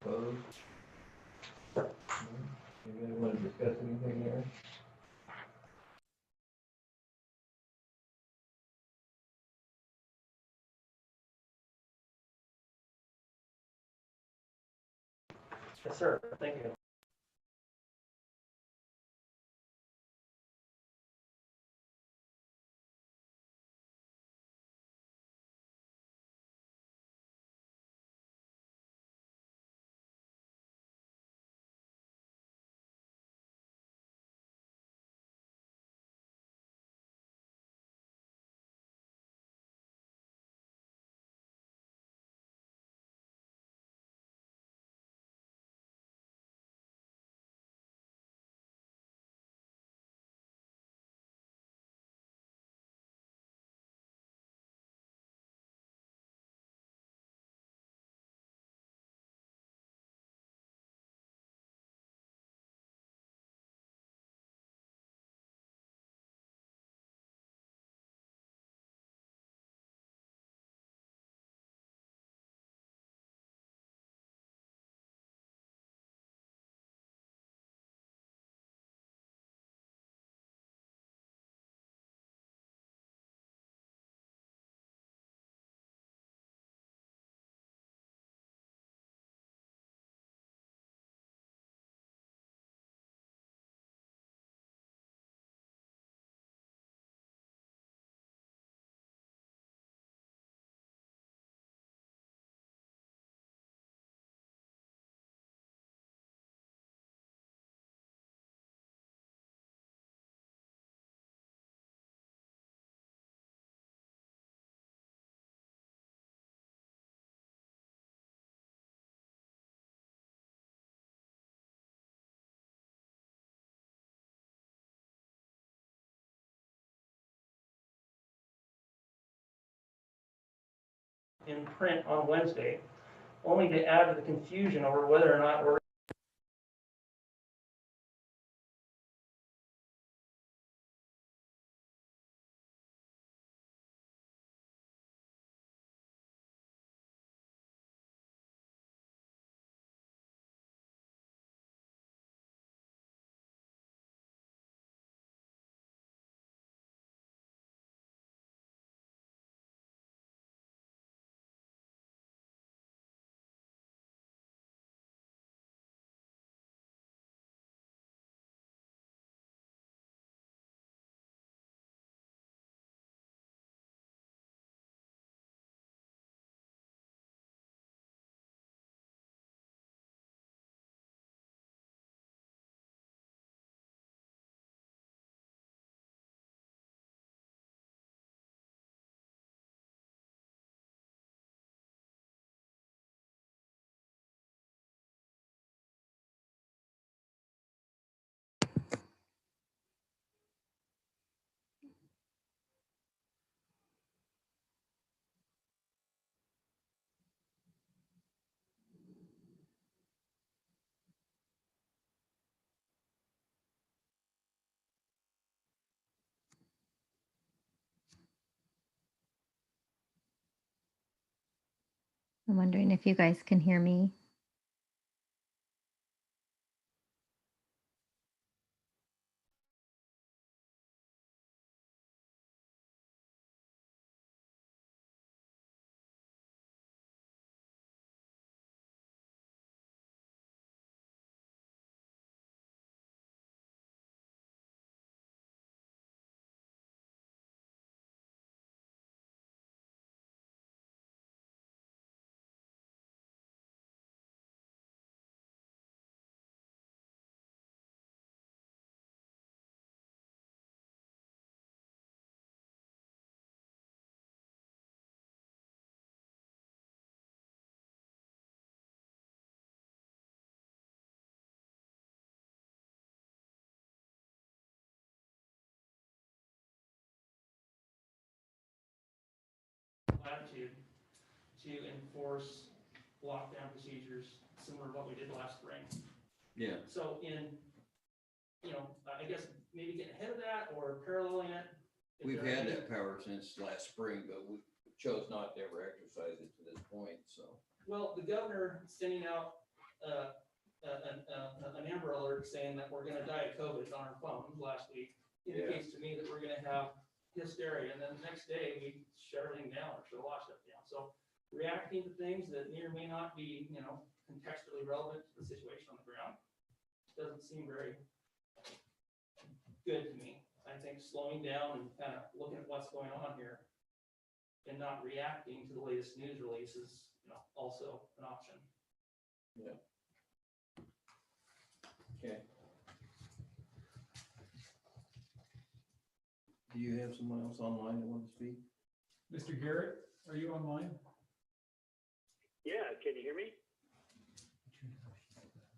Opposed? Anybody want to discuss anything there? Yes, sir. Thank you. In print on Wednesday, only to add to the confusion over whether or not we're I'm wondering if you guys can hear me. latitude to enforce lockdown procedures similar to what we did last spring. Yeah. So I guess maybe getting ahead of that or paralleling it, We've had that power since last spring, but we chose not to ever exercise it to this point, so. Well, the governor sending out an Amber Alert saying that we're gonna die of COVID on our phones last week indicates to me that we're gonna have hysteria, and then the next day we shut everything down or shut a lot of stuff down. So reacting to things that may or may not be, contextually relevant to the situation on the ground doesn't seem very good to me. I think slowing down and kind of looking at what's going on here and not reacting to the latest news release is, also an option. Okay. Do you have someone else online that wants to speak? Mr. Garrett, are you online? Yeah, can you hear me?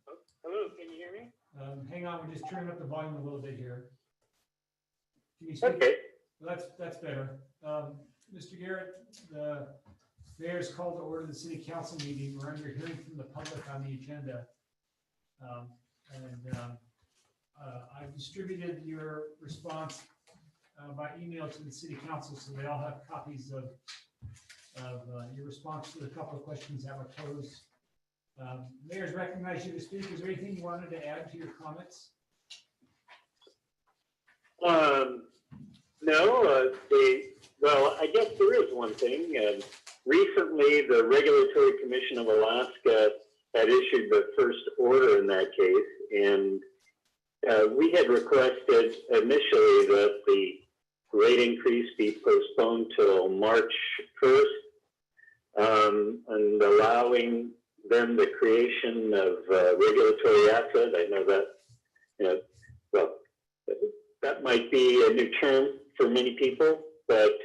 Oh, hello, can you hear me? Hang on, we're just turning up the volume a little bit here. Can you speak? Okay. Well, that's better. Mr. Garrett, the mayor's called to order the city council meeting. We're under hearing from the public on the agenda. I've distributed your response by email to the city council, so they all have copies of your response to the couple of questions that were posed. Mayor's recognized you to speak. Is there anything you wanted to add to your comments? No, well, I guess there is one thing. Recently, the Regulatory Commission of Alaska had issued the first order in that case, and we had requested initially that the rate increase be postponed till March 1st, and allowing them the creation of regulatory asset. I know that, well, that might be a new term for many people, but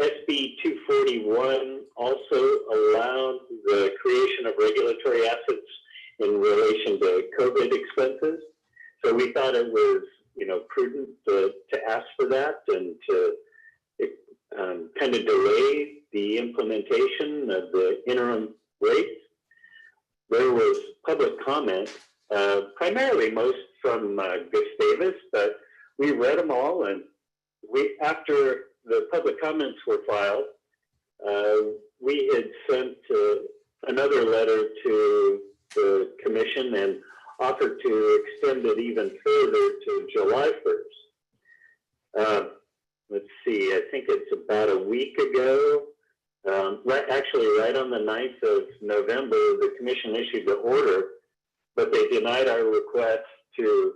SB 241 also allowed the creation of regulatory assets in relation to COVID expenses. So we thought it was, prudent to ask for that and to kind of delay the implementation of the interim rates. There was public comment, primarily most from Gustavus, but we read them all, and after the public comments were filed, we had sent another letter to the commission and offered to extend it even further to July 1st. Let's see, I think it's about a week ago. Right on the 9th of November, the commission issued the order, but they denied our request to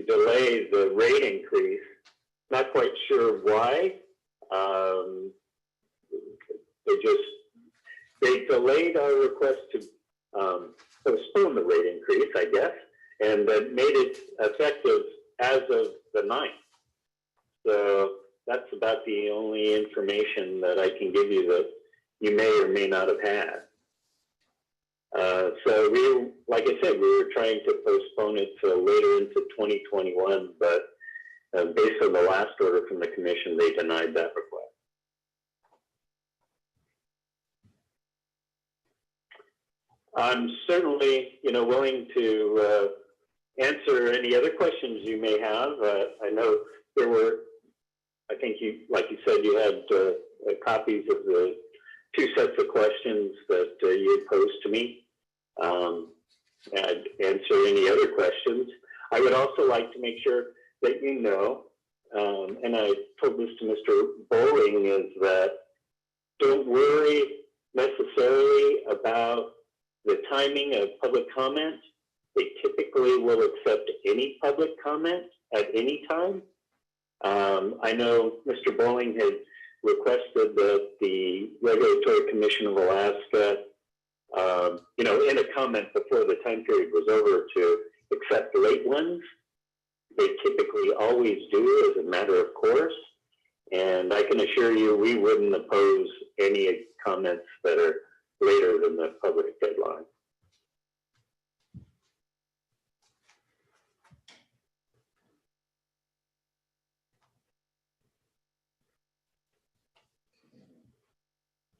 delay the rate increase. Not quite sure why. They delayed our request to postpone the rate increase, I guess, and then made it effective as of the 9th. So that's about the only information that I can give you that you may or may not have had. So we, like I said, we were trying to postpone it to later into 2021, but based on the last order from the commission, they denied that request. I'm certainly, willing to answer any other questions you may have. I know there were, I think you, like you said, you had copies of the 2 sets of questions that you had posed to me. I'd answer any other questions. I would also like to make sure that and I told this to Mr. Bowling, is that don't worry necessarily about the timing of public comment. They typically will accept any public comment at any time. I know Mr. Bowling had requested that the Regulatory Commission of Alaska, in a comment before the time period was over, to accept late ones. They typically always do as a matter of course. And I can assure you we wouldn't oppose any comments that are later than the public deadline.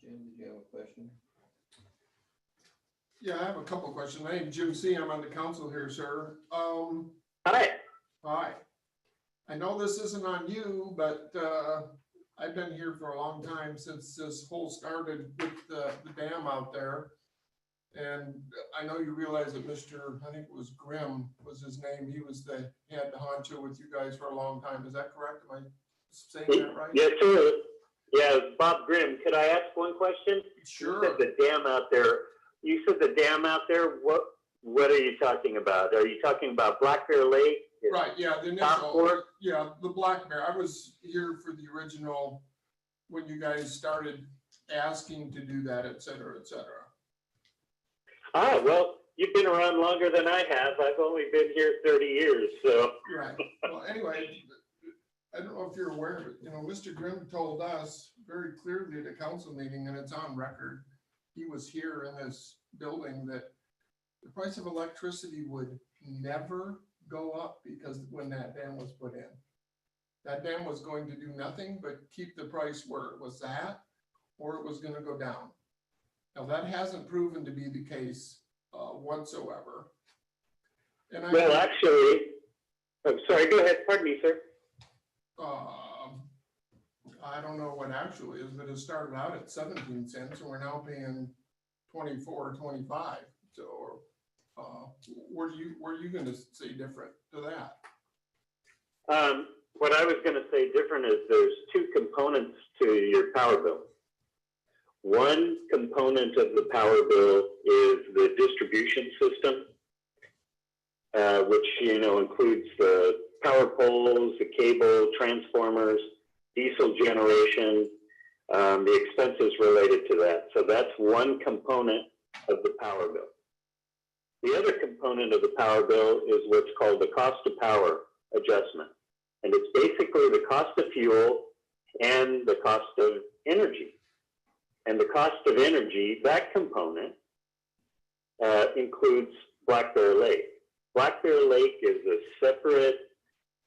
Jim, did you have a question? Yeah, I have a couple of questions. My name's Jim C. I'm on the council here, sir. Hi. Hi. I know this isn't on you, but I've been here for a long time since this whole started with the dam out there. And I know you realize that Mr., I think it was Grimm was his name. He was the head honcho with you guys for a long time. Is that correct? Am I saying that right? Yes, sir. Yeah, Bob Grimm, could I ask one question? Sure. You said the dam out there. You said the dam out there. What are you talking about? Are you talking about Black Bear Lake? Right, yeah, the Top initial, Fork? yeah, the Black Bear. I was here for the original, when you guys started asking to do that, et cetera, et cetera. Ah, well, you've been around longer than I have. I've only been here 30 years, so. Right, well, anyway, I don't know if you're aware, but, you know, Mr. Grimm told us very clearly at a council meeting, and it's on record, he was here in this building, that the price of electricity would never go up because when that dam was put in. That dam was going to do nothing but keep the price where it was at, or it was gonna go down. Now, that hasn't proven to be the case whatsoever. And Well, actually, I'm sorry, go ahead. Pardon me, sir. I don't know what actually is, but it started out at 17 cents and we're now paying 24 or 25. So, what are you gonna say different to that? What I was going to say different is there's two components to your power bill. One component of the power bill is the distribution system, which, you know, includes the power poles, the cable, transformers, diesel generation, the expenses related to that. So that's one component of the power bill. The other component of the power bill is what's called the cost of power adjustment. And it's basically the cost of fuel and the cost of energy. And the cost of energy, that component includes Black Bear Lake. Black Bear Lake is a separate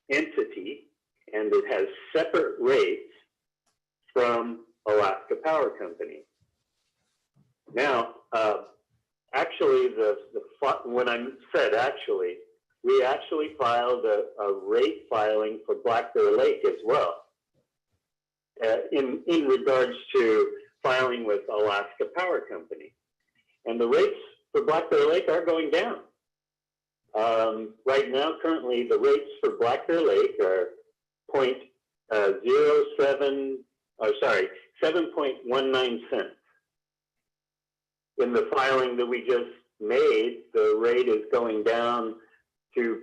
entity and it has separate rates from Alaska Power Company. Now, actually, when I said actually, we actually filed a rate filing for Black Bear Lake as well, in regards to filing with Alaska Power Company. And the rates for Black Bear Lake are going down. Right now, currently, the rates for Black Bear Lake are 7.19 cents. In the filing that we just made, the rate is going down to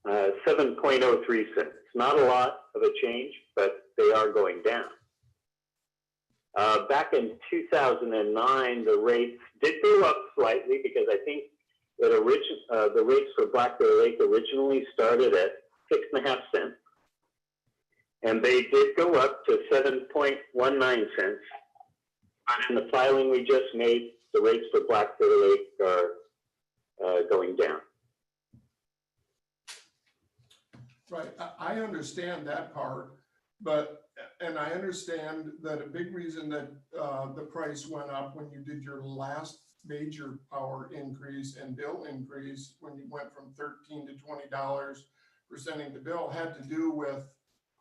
7.03 cents. Not a lot of a change, but they are going down. Back in 2009, the rates did go up slightly because I think that the rates for Black Bear Lake originally started at 6.5 cents. And they did go up to 7.19 cents. But in the filing we just made, the rates for Black Bear Lake are going down. Right, I understand that part, and I understand that a big reason that the price went up when you did your last major power increase and bill increase, when you went from $13 to $20 for sending the bill, had to do with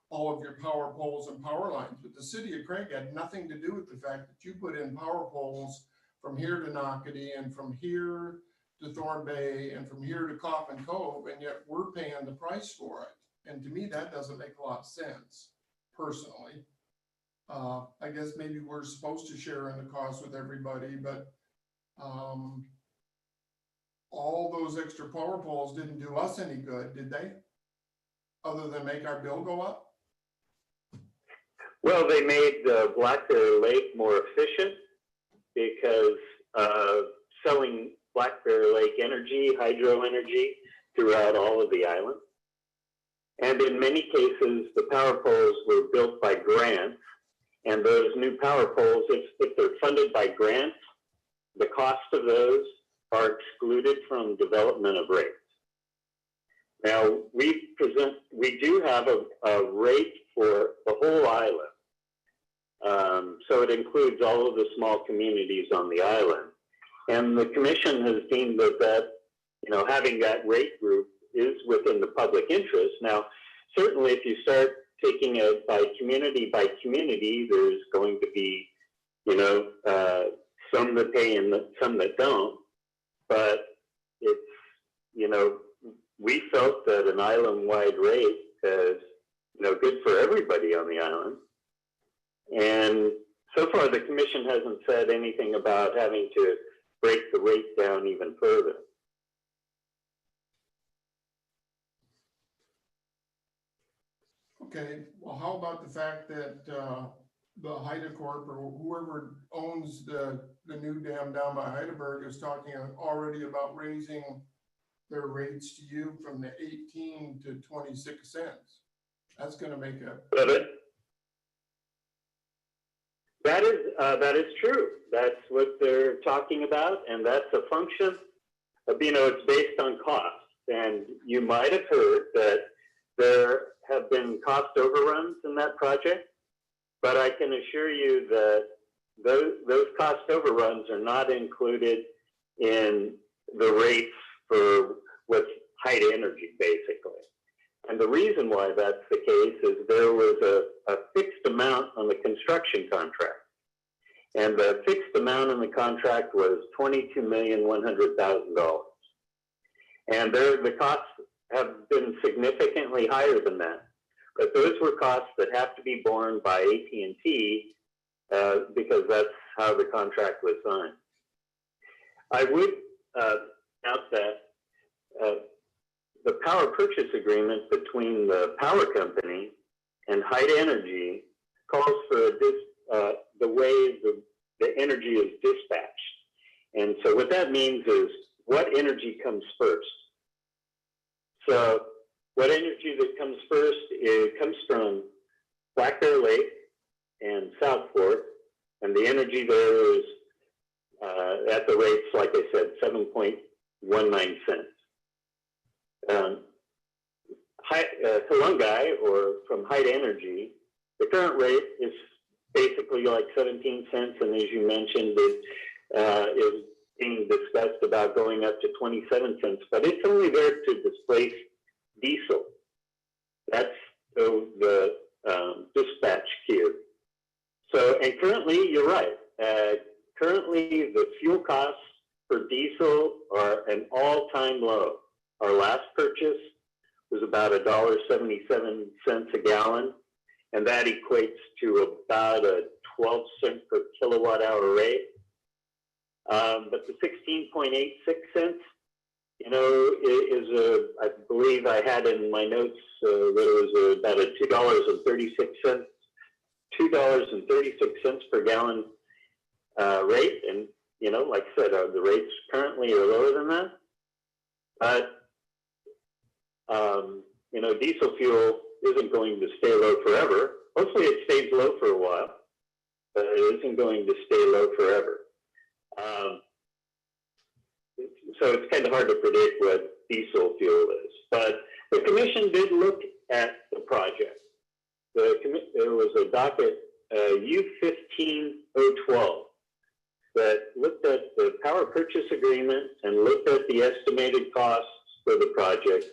all of your power poles and power lines. But the city of Craig had nothing to do with the fact that you put in power poles from here to Nocatee and from here to Thorn Bay and from here to Coffin Cove, and yet we're paying the price for it. And to me, that doesn't make a lot of sense, personally. I guess maybe we're supposed to share in the cost with everybody, but all those extra power poles didn't do us any good, did they? Other than make our bill go up? Well, they made Black Bear Lake more efficient because selling Black Bear Lake energy, hydro energy, throughout all of the island. And in many cases, the power poles were built by grants, and those new power poles, if they're funded by grants, the cost of those are excluded from development of rates. Now, we do have a rate for the whole island. So it includes all of the small communities on the island. And the commission has deemed that, you know, having that rate group is within the public interest. Now, certainly if you start taking it by community, there's going to be, some that pay and some that don't. But it's, we felt that an island-wide rate is, good for everybody on the island. And so far, the commission hasn't said anything about having to break the rate down even further. Okay, well, how about the fact that, the Haida Corp or whoever owns the new dam down by Heidelberg is talking already about raising their rates to you from the 18 to 26 cents. That's gonna make a. That is true. That's what they're talking about, and that's a function of, it's based on cost. And you might have heard that there have been cost overruns in that project, but I can assure you that those cost overruns are not included in the rates for what's Haida Energy, basically. And the reason why that's the case is there was a fixed amount on the construction contract. And the fixed amount in the contract was $22,100,000. And the costs have been significantly higher than that. But those were costs that have to be borne by AT&T because that's how the contract was signed. I would note that the power purchase agreement between the power company and Haida Energy calls for the way the energy is dispatched. And so what that means is what energy comes first. So what energy that comes first, it comes from Black Bear Lake and South Fork, and the energy there is at the rates, like I said, 7.19 cents. Kalungai, or from Haida Energy, the current rate is basically like 17 cents, and as you mentioned, it is being discussed about going up to 27 cents, but it's only there to displace diesel. That's the dispatch queue. So, and currently, you're right. Currently, the fuel costs for diesel are an all-time low. Our last purchase was about $1.77 a gallon, and that equates to about a 12-cent per kilowatt hour rate. But the 16.86 cents, I believe I had in my notes that it was about a $2.36 per gallon rate. And, like I said, the rates currently are lower than that. But, diesel fuel isn't going to stay low forever. Hopefully it stays low for a while, but it isn't going to stay low forever. So it's kind of hard to predict what diesel fuel is. But the commission did look at the project. There was a docket U15012 that looked at the power purchase agreement and looked at the estimated costs for the project,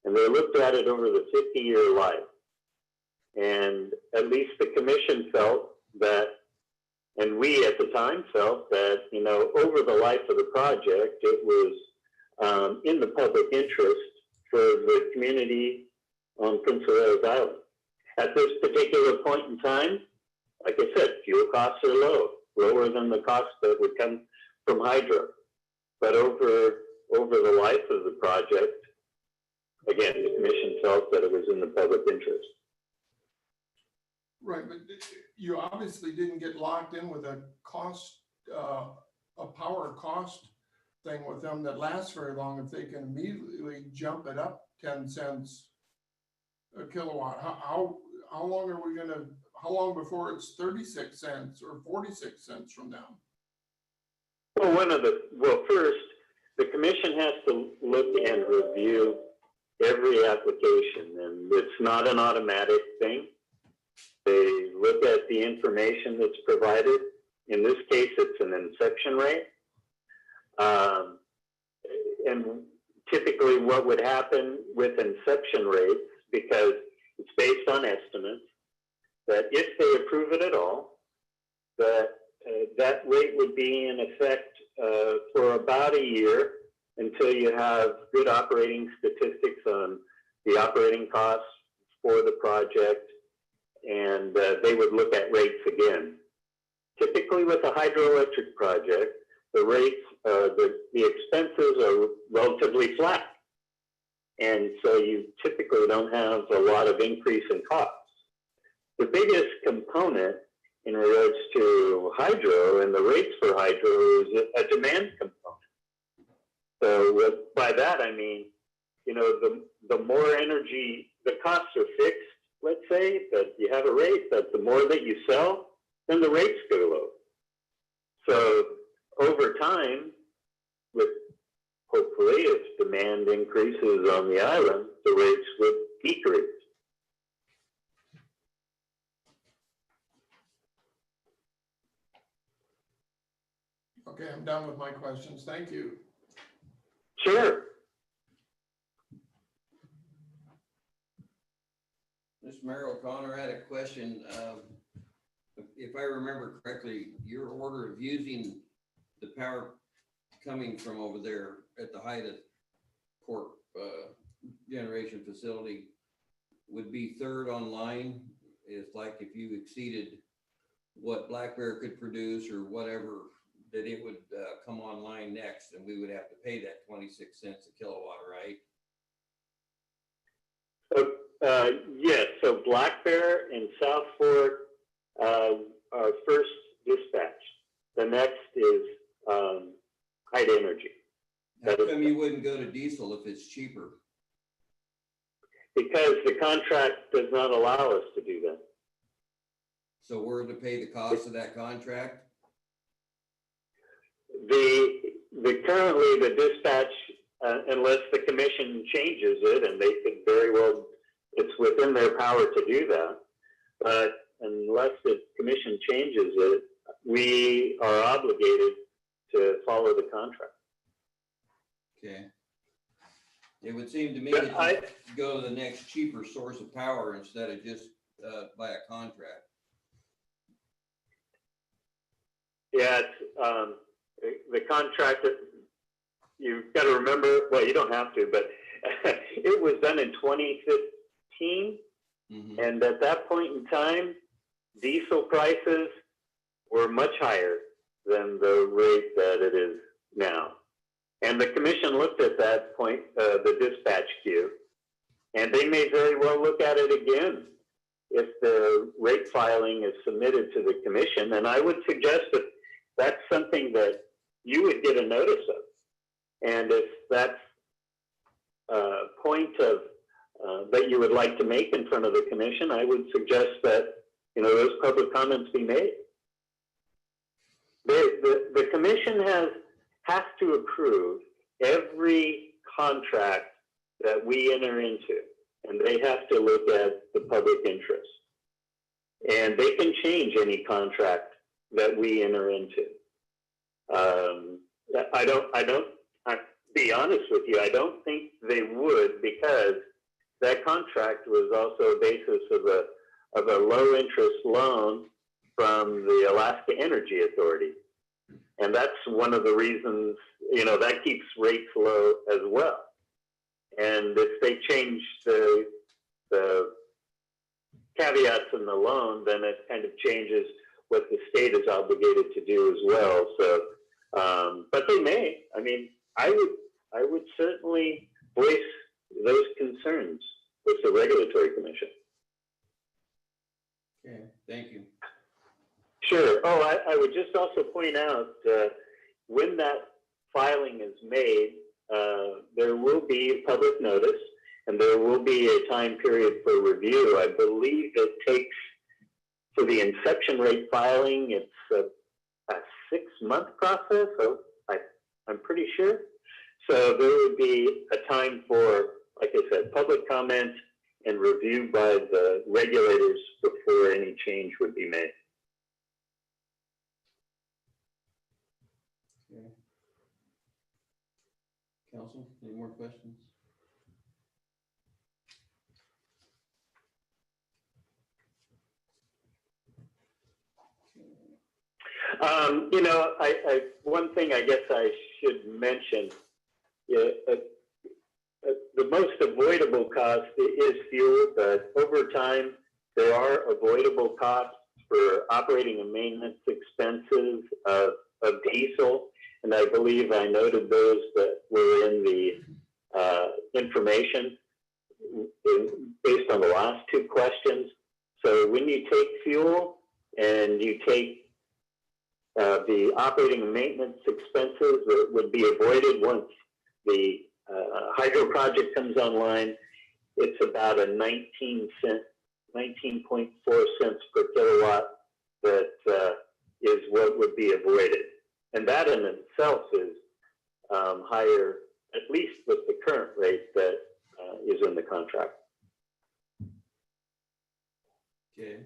and they looked at it over the 50-year life. And at least the commission felt that, and we at the time felt that, over the life of the project, it was in the public interest for the community on Prince of Wales Island. At this particular point in time, like I said, fuel costs are lower than the costs that would come from hydro. But over the life of the project, again, the commission felt that it was in the public interest. Right, but you obviously didn't get locked in with a cost, a power cost thing with them that lasts very long if they can immediately jump it up 10 cents a kilowatt. How long are we how long before it's 36 cents or 46 cents from now? Well, first, the commission has to look and review every application, and it's not an automatic thing. They look at the information that's provided. In this case, it's an inception rate. And typically what would happen with inception rates, because it's based on estimates, that if they approve it at all, that rate would be in effect for about a year until you have good operating statistics on the operating costs for the project, and they would look at rates again. Typically with a hydroelectric project, the rates, the expenses are relatively flat. And so you typically don't have a lot of increase in costs. The biggest component in regards to hydro and the rates for hydro is a demand component. So by that, I mean, you know, the more energy, the costs are fixed, let's say, but you have a rate that the more that you sell, then the rates go low. So over time, with hopefully if demand increases on the island, the rates would decrease. Okay, I'm done with my questions. Thank you. Sure. Mr. Mayor O'Connor had a question. If I remember correctly, your order of using the power coming from over there at the Haida Corp generation facility would be third online. It's like if you exceeded what Black Bear could produce or whatever, that it would come online next, and we would have to pay that 26 cents a kilowatt, right? So, yes, so Black Bear and South Fork are first dispatch. The next is Haida Energy. How come you wouldn't go to diesel if it's cheaper? Because the contract does not allow us to do that. So we're to pay the cost of that contract? The currently the dispatch, unless the commission changes it, and they could very well, it's within their power to do that. But unless the commission changes it, we are obligated to follow the contract. Okay. It would seem to me But that you go to the next cheaper source of power instead of just by a contract. Yeah, it's, the contract, you've got to remember, well, you don't have to, but it was done in 2015. Mm-hmm. And at that point in time, diesel prices were much higher than the rate that it is now. And the commission looked at that point, the dispatch queue, and they may very well look at it again if the rate filing is submitted to the commission. And I would suggest that that's something that you would get a notice of. And if that's a point of that you would like to make in front of the commission, I would suggest that, you know, those public comments be made. The commission has to approve every contract that we enter into, and they have to look at the public interest. And they can change any contract that we enter into. I'll be honest with you, I don't think they would, because that contract was also a basis of a low interest loan from the Alaska Energy Authority. And that's one of the reasons, you know, that keeps rates low as well. And if they change the caveats in the loan, then it kind of changes what the state is obligated to do as well. So, but they may. I mean, I would certainly voice those concerns with the Regulatory Commission. Okay, thank you. Sure. Oh, I would just also point out when that filing is made, there will be a public notice, and there will be a time period for review. I believe it takes, for the inception rate filing, it's a 6-month process, so I'm pretty sure. So there would be a time for, like I said, public comment and review by the regulators before any change would be made. Okay. Council, any more questions? One thing I guess I should mention, yeah, the most avoidable cost is fuel, but over time, there are avoidable costs for operating and maintenance expenses of diesel. And I believe I noted those that were in the information based on the last two questions. So when you take fuel and you take the operating and maintenance expenses that would be avoided once the hydro project comes online, it's about a 19.4 cents per kilowatt that is what would be avoided. And that in itself is higher, at least with the current rate that is in the contract. Okay.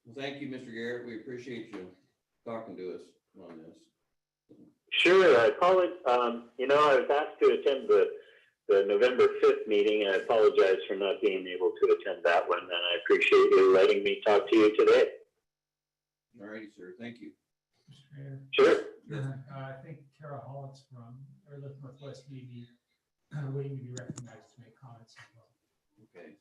Well, thank you, Mr. Garrett. We appreciate you talking to us on this. Sure, I apologize. I was asked to attend the November 5th meeting, and I apologize for not being able to attend that one, and I appreciate you letting me talk to you today. All righty, sir. Thank you. Mr. Mayor. Sure. I think Kara Hollis from Early Northwest may be waiting to be recognized to make comments as well. Okay.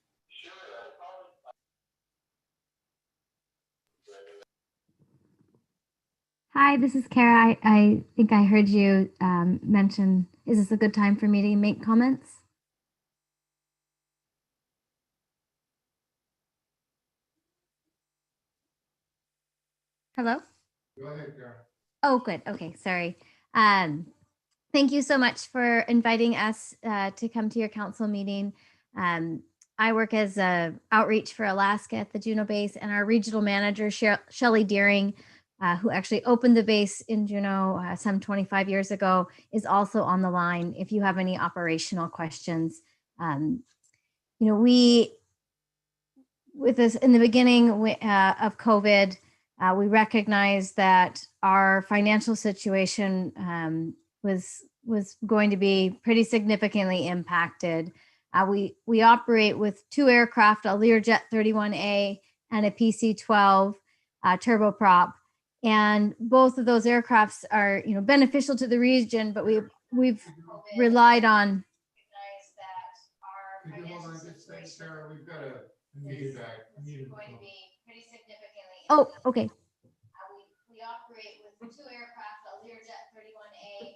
Hi, this is Kara. I think I heard you mention, is this a good time for me to make comments? Hello? Go ahead, Karen. Oh, good. Okay, sorry. Thank you so much for inviting us to come to your council meeting. I work as a outreach for Alaska at the Juneau base, and our regional manager, Shelley Deering, who actually opened the base in Juneau some 25 years ago, is also on the line if you have any operational questions. We, with this in the beginning of COVID, we recognized that our financial situation was going to be pretty significantly impacted. We operate with two aircraft, a Learjet 31A and a PC-12 turboprop, and both of those aircrafts are beneficial to the region, but we've relied on. Could you hold on just a second, Sarah? We've got a feedback. Going to be pretty significantly. Oh, okay. We operate with two aircraft, a Learjet 31A.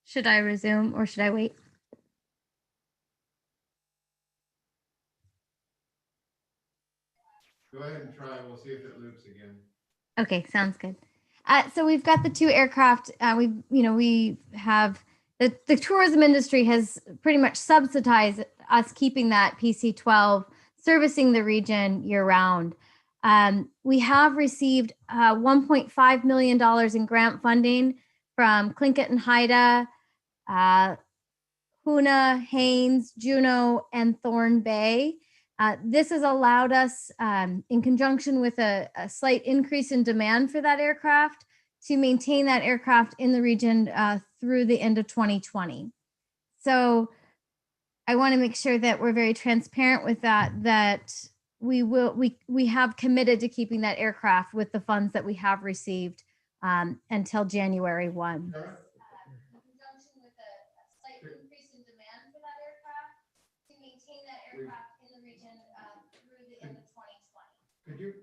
Should I resume or should I wait? Go ahead and try. We'll see if it loops again. Okay, sounds good. So we've got the two aircraft. We have the tourism industry has pretty much subsidized us keeping that PC-12 servicing the region year round. We have received $1.5 million in grant funding from Tlingit and Haida, Hoonah, Haines, Juneau, and Thorn Bay. This has allowed us, in conjunction with a slight increase in demand for that aircraft, to maintain that aircraft in the region through the end of 2020. So I want to make sure that we're very transparent with that we have committed to keeping that aircraft with the funds that we have received until January 1. Increase in demand for that aircraft, to maintain that aircraft in the region through the end of 2020. Could you,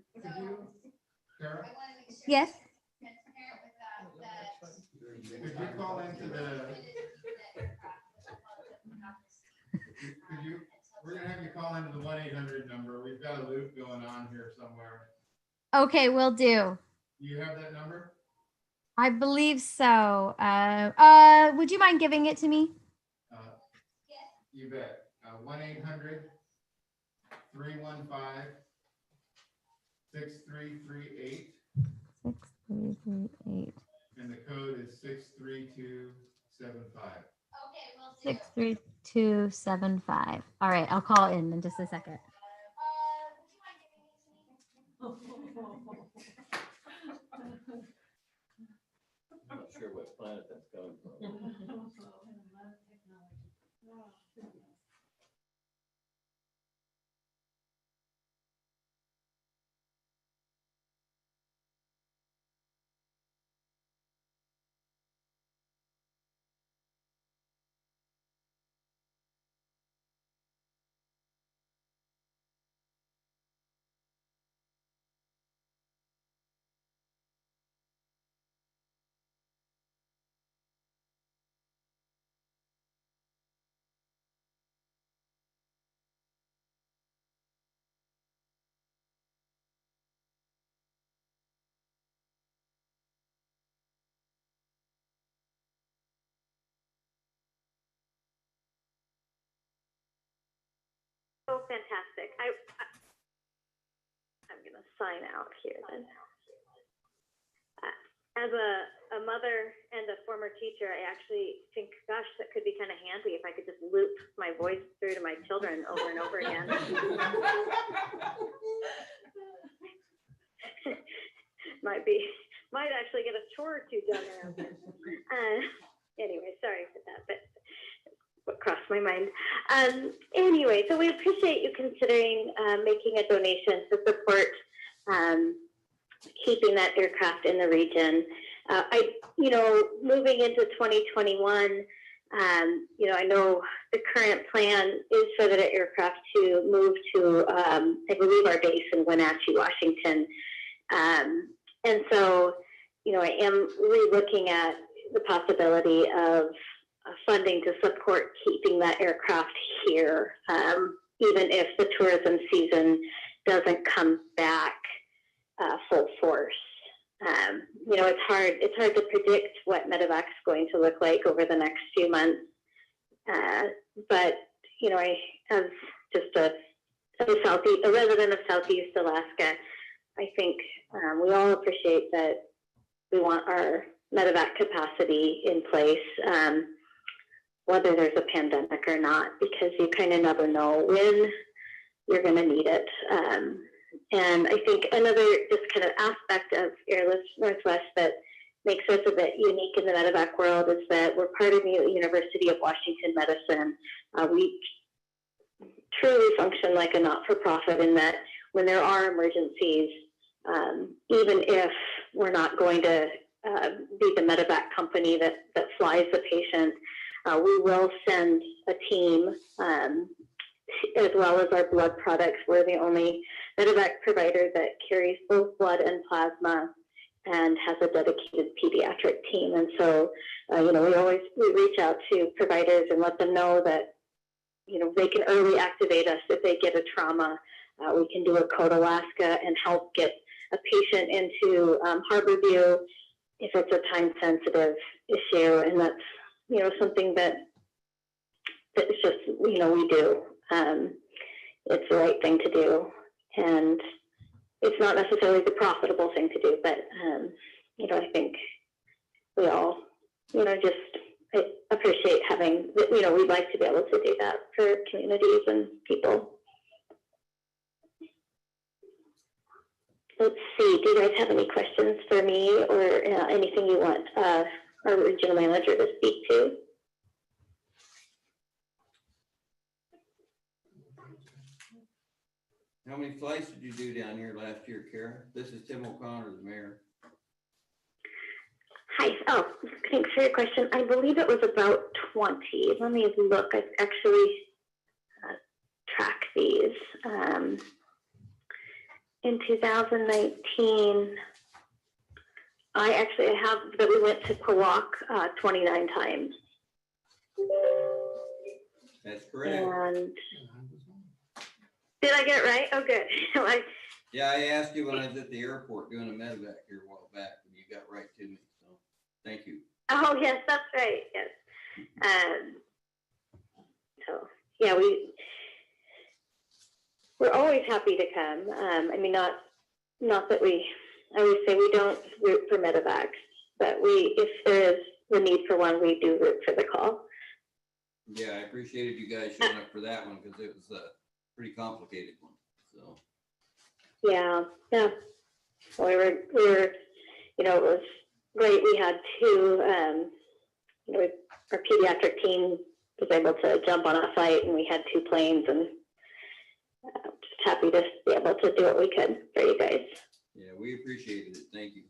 Sarah? I want to make sure. Yes. Transparent with Could you call into we're gonna have you call into the 1-800 number. We've got a loop going on here somewhere. Okay, will do. Do you have that number? I believe so. Would you mind giving it to me? You bet. 1-800-315-6338. 6338. And the code is 632 63275. All right, I'll call in just a second. I'm not sure what planet that's coming from. Oh, fantastic. I'm going to sign out here then. As a mother and a former teacher, I actually think, gosh, that could be kind of handy if I could just loop my voice through to my children over and over again. might actually get a chore or two done around here. Anyway, sorry for that, but what crossed my mind. Anyway, so we appreciate you considering making a donation to support keeping that aircraft in the region. Moving into 2021, I know the current plan is for the aircraft to move to, I believe, our base in Wenatchee, Washington. And so, I am re-looking at the possibility of funding to support keeping that aircraft here, even if the tourism season doesn't come back full force. It's hard to predict what medevac's going to look like over the next few months. But I, as just a resident of Southeast Alaska, I think we all appreciate that we want our medevac capacity in place, whether there's a pandemic or not, because you kind of never know when you're going to need it. And I think another just kind of aspect of Airlifts Northwest that makes us a bit unique in the medevac world is that we're part of the University of Washington Medicine. We truly function like a not-for-profit in that when there are emergencies, even if we're not going to be the medevac company that flies the patient, we will send a team as well as our blood products. We're the only medevac provider that carries both blood and plasma and has a dedicated pediatric team. And so, we reach out to providers and let them know that, they can early activate us if they get a trauma. We can do a Code Alaska and help get a patient into Harborview if it's a time-sensitive issue. And that's, something that's just, we do. It's the right thing to do. And it's not necessarily the profitable thing to do, but, I think we all, just appreciate having, we'd like to be able to do that for communities and people. Let's see, do you guys have any questions for me or anything you want our regional manager to speak to? How many flights did you do down here last year, Kara? This is Tim O'Connor, the mayor. Hi. Oh, thanks for your question. I believe it was about 20. Let me look. I've actually tracked these. In 2019, I actually have that we went to Quawak 29 times. That's correct. And did I get it right? Oh, good. Yeah, I asked you when I was at the airport doing a medevac here a while back, and you got right to me. So, thank you. Oh, yes, that's right. Yes. So, yeah, we're always happy to come. I mean, not that I always say we don't root for medevacs, but if there is the need for one, we do root for the call. Yeah, I appreciated you guys showing up for that one because it was a pretty complicated one, so. Yeah, yeah. We were, you know, it was great. We had two, you know, our pediatric team was able to jump on a flight, and we had two planes, and just happy to be able to do what we could for you guys. Yeah, we appreciated it. Thank you.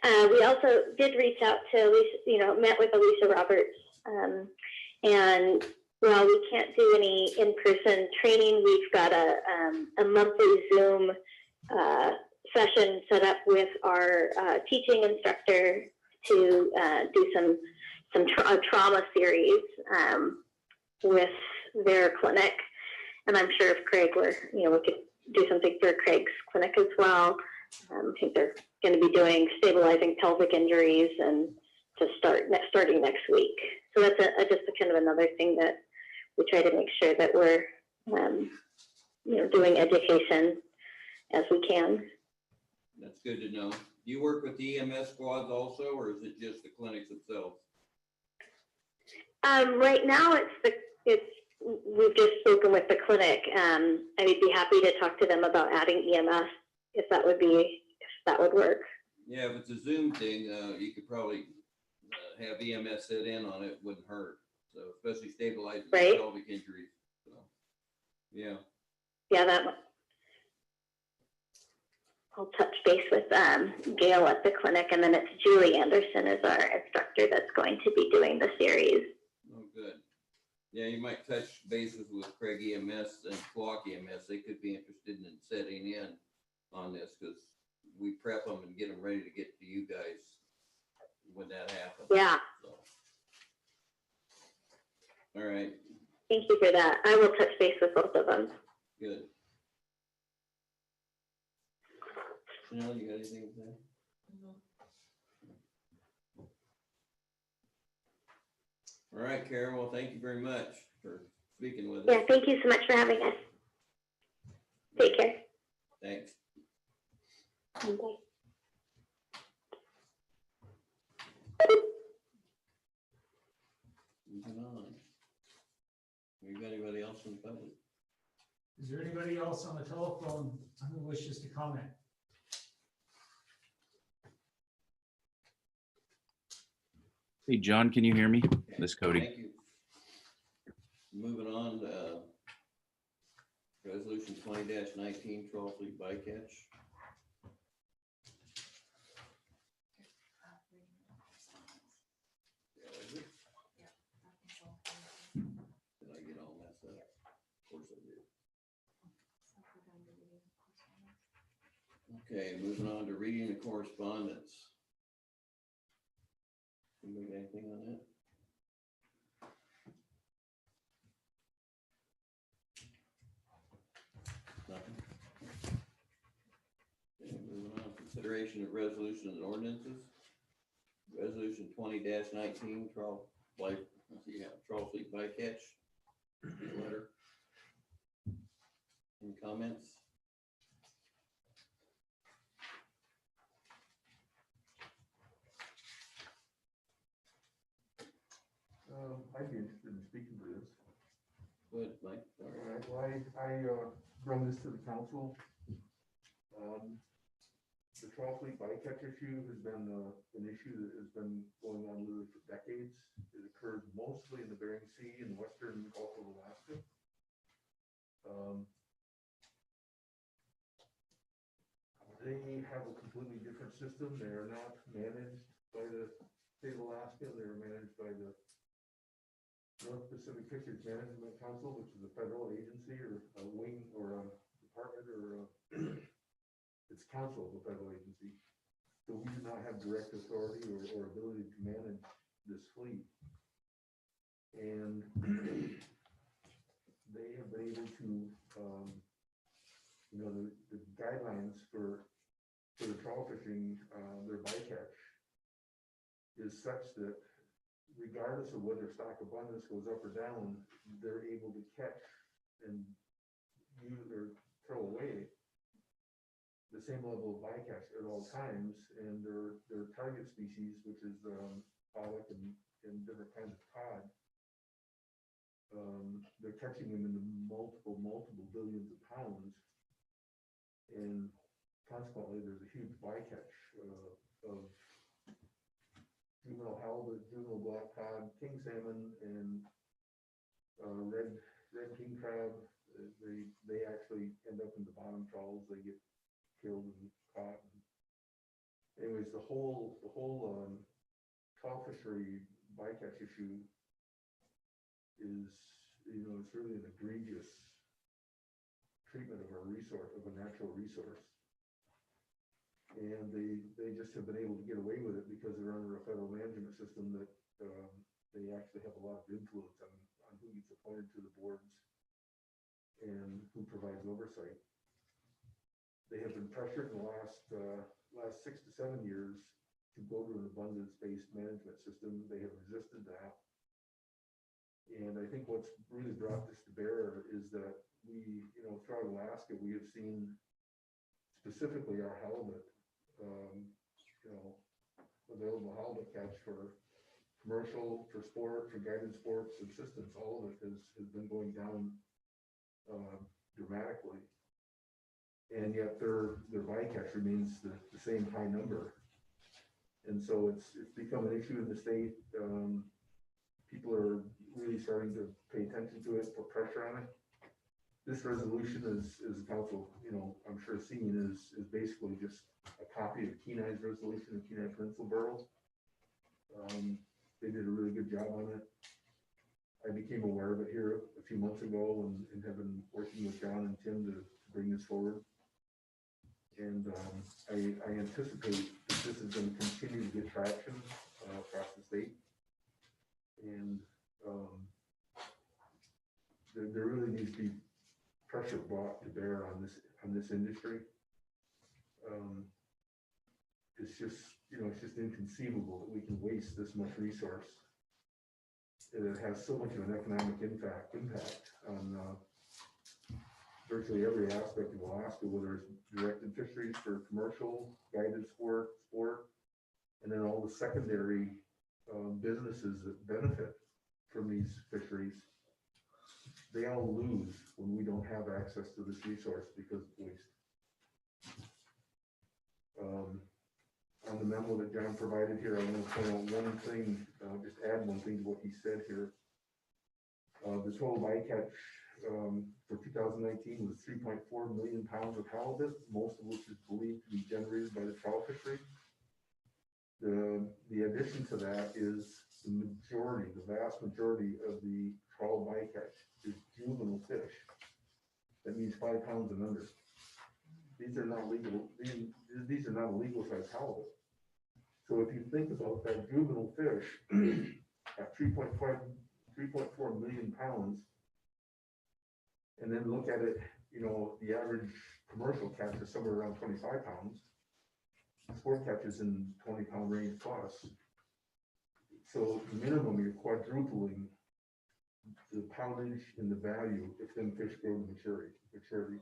We also did reach out to Alicia, you know, met with Alicia Roberts, and while we can't do any in-person training, we've got a monthly Zoom session set up with our teaching instructor to do some trauma series with their clinic. And I'm sure if Craig were, you know, we could do something for Craig's clinic as well. I think they're going to be doing stabilizing pelvic injuries and to starting next week. So that's just a kind of another thing that we try to make sure that we're, you know, doing education as we can. That's good to know. Do you work with the EMS squads also, or is it just the clinics themselves? Right now, we've just spoken with the clinic. I would be happy to talk to them about adding EMS if that would work. Yeah, if it's a Zoom thing, you could probably have EMS sit in on it. Wouldn't hurt. So especially stabilizing Right. pelvic injuries. So, yeah. Yeah, I'll touch base with Gail at the clinic, and then it's Julie Anderson is our instructor that's going to be doing the series. Oh, good. Yeah, you might touch bases with Craig EMS and Flock EMS. They could be interested in setting in on this because we prep them and get them ready to get to you guys when that happens. Yeah. So. All right. Thank you for that. I will touch base with both of them. Good. Chanel, you got anything to say? All right, Karen. Well, thank you very much for speaking with us. Yeah, thank you so much for having us. Take care. Thanks. Bye. Moving on. You got anybody else in the public? Is there anybody else on the telephone who wishes to comment? Hey, John, can you hear me? Okay, This is Cody. Thank you. Moving on to resolution 20-19, trawl fleet bycatch. Did I get all messed up? Of course I did. Okay, moving on to reading the correspondence. Anybody got anything on that? Nothing. Okay, moving on, consideration of resolutions and ordinances. Resolution 20-19, trawl fleet bycatch. Letter. Any comments? I'd be interested in speaking to this. Go ahead, Mike. Sorry. All right, well, I brought this to the council. The trawl fleet bycatch issue has been an issue that has been going on literally for decades. It occurs mostly in the Bering Sea and western Gulf of Alaska. They have a completely different system. They are not managed by the state of Alaska. They're managed by the North Pacific Fisheries Management Council, which is a federal agency or a wing or a department or it's council of a federal agency. So we do not have direct authority or ability to manage this fleet. And they have been able to, you know, the guidelines for the trawl fishing, their bycatch is such that regardless of whether stock abundance goes up or down, they're able to catch and use or throw away the same level of bycatch at all times, and their target species, which is pollock and different kinds of cod, they're catching them in the multiple billions of pounds, and consequently, there's a huge bycatch of juvenile halibut, juvenile black cod, king salmon, and red king crab. They actually end up in the bottom trawls. They get killed and caught. Anyways, the whole trout fishery bycatch issue is, it's really an egregious treatment of a resource, of a natural resource. And they just have been able to get away with it because they're under a federal management system that they actually have a lot of influence on who gets appointed to the boards and who provides oversight. They have been pressured in the last 6 to 7 years to go to an abundance-based management system. They have resisted that. And I think what's really brought this to bear is that we, throughout Alaska, we have seen specifically our halibut, available halibut catch for commercial, for sport, for guided sport, subsistence, all of it has been going down dramatically. And yet their bycatch remains the same high number. And so it's become an issue in the state. People are really starting to pay attention to it, put pressure on it. This resolution is the council, I'm sure seen is basically just a copy of Kenai's resolution of Kenai Peninsula Borough. They did a really good job on it. I became aware of it here a few months ago and have been working with John and Tim to bring this forward. And I anticipate that this is going to continue to get traction across the state. And there really needs to be pressure brought to bear on this industry. It's just inconceivable that we can waste this much resource. And it has so much of an economic impact on virtually every aspect of Alaska, whether it's directed fisheries for commercial, guided sport, and then all the secondary businesses that benefit from these fisheries. They all lose when we don't have access to this resource because of waste. On the memo that John provided here, I want to point out one thing, just add one thing to what he said here. The total bycatch for 2019 was 3.4 million pounds of halibut, most of which is believed to be generated by the trout fishery. The addition to that is the vast majority of the trout bycatch is juvenile fish. That means 5 pounds and under. These are not legal. These are not a legal size halibut. So if you think about that juvenile fish at 3.4 million pounds, and then look at it, the average commercial catch is somewhere around 25 pounds. Sport catches in 20-pound range plus. So minimum, you're quadrupling the poundage and the value if them fish grow to maturity.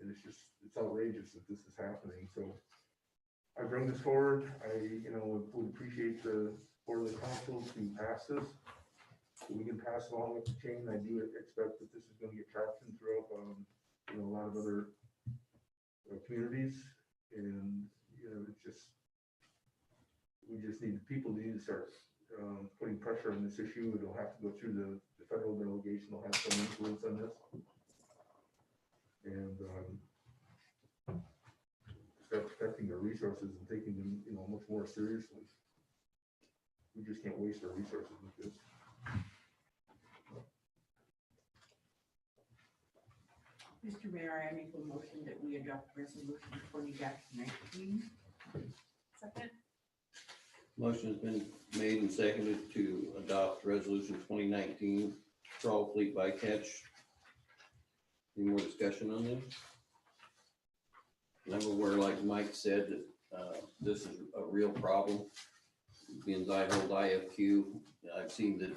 And it's outrageous that this is happening. So I bring this forward. I, would appreciate the support of the council to pass this. So we can pass along up the chain. I do expect that this is going to get traction throughout, a lot of other communities. And, we just need people to start putting pressure on this issue. It'll have to go through the federal delegation. Will have some influence on this. And start protecting their resources and taking them, much more seriously. We just can't waste our resources with this. Mr. Mayor, I make a motion that we adopt resolution 20-19. Second. Motion's been made and seconded to adopt resolution 2019 trawl fleet bycatch. Any more discussion on this? I'm aware, like Mike said, that this is a real problem. Being I hold IFQ, I've seen that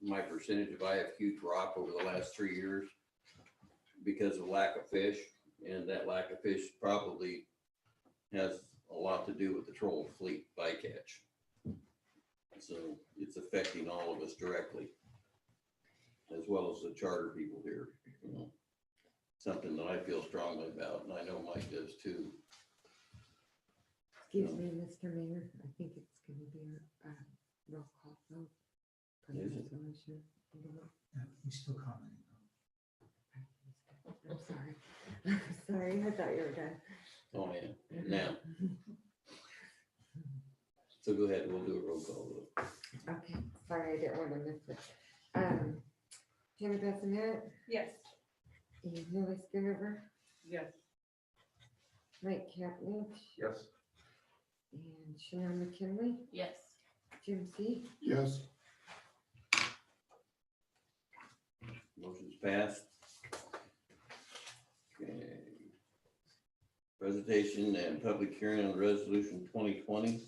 my percentage of IFQ drop over the last 3 years because of lack of fish. And that lack of fish probably has a lot to do with the troll fleet bycatch. So it's affecting all of us directly, as well as the charter people here, you know. Something that I feel strongly about, and I know Mike does too. Excuse me, Mr. Mayor, I think it's gonna be a roll call vote. For the Is it? resolution. We still commenting. I'm sorry. I'm sorry, I thought you were done. Oh, yeah, now. So go ahead, we'll do a roll call. Okay, sorry, I didn't want to miss it. Tammy Bassinet, Yes. and Millie Schoonover, Yes. Mike Capney, Yes. and Shannon McKinley, Yes. Jim C. Yes, Motion's passed. Okay. Presentation and public hearing on resolution 2020.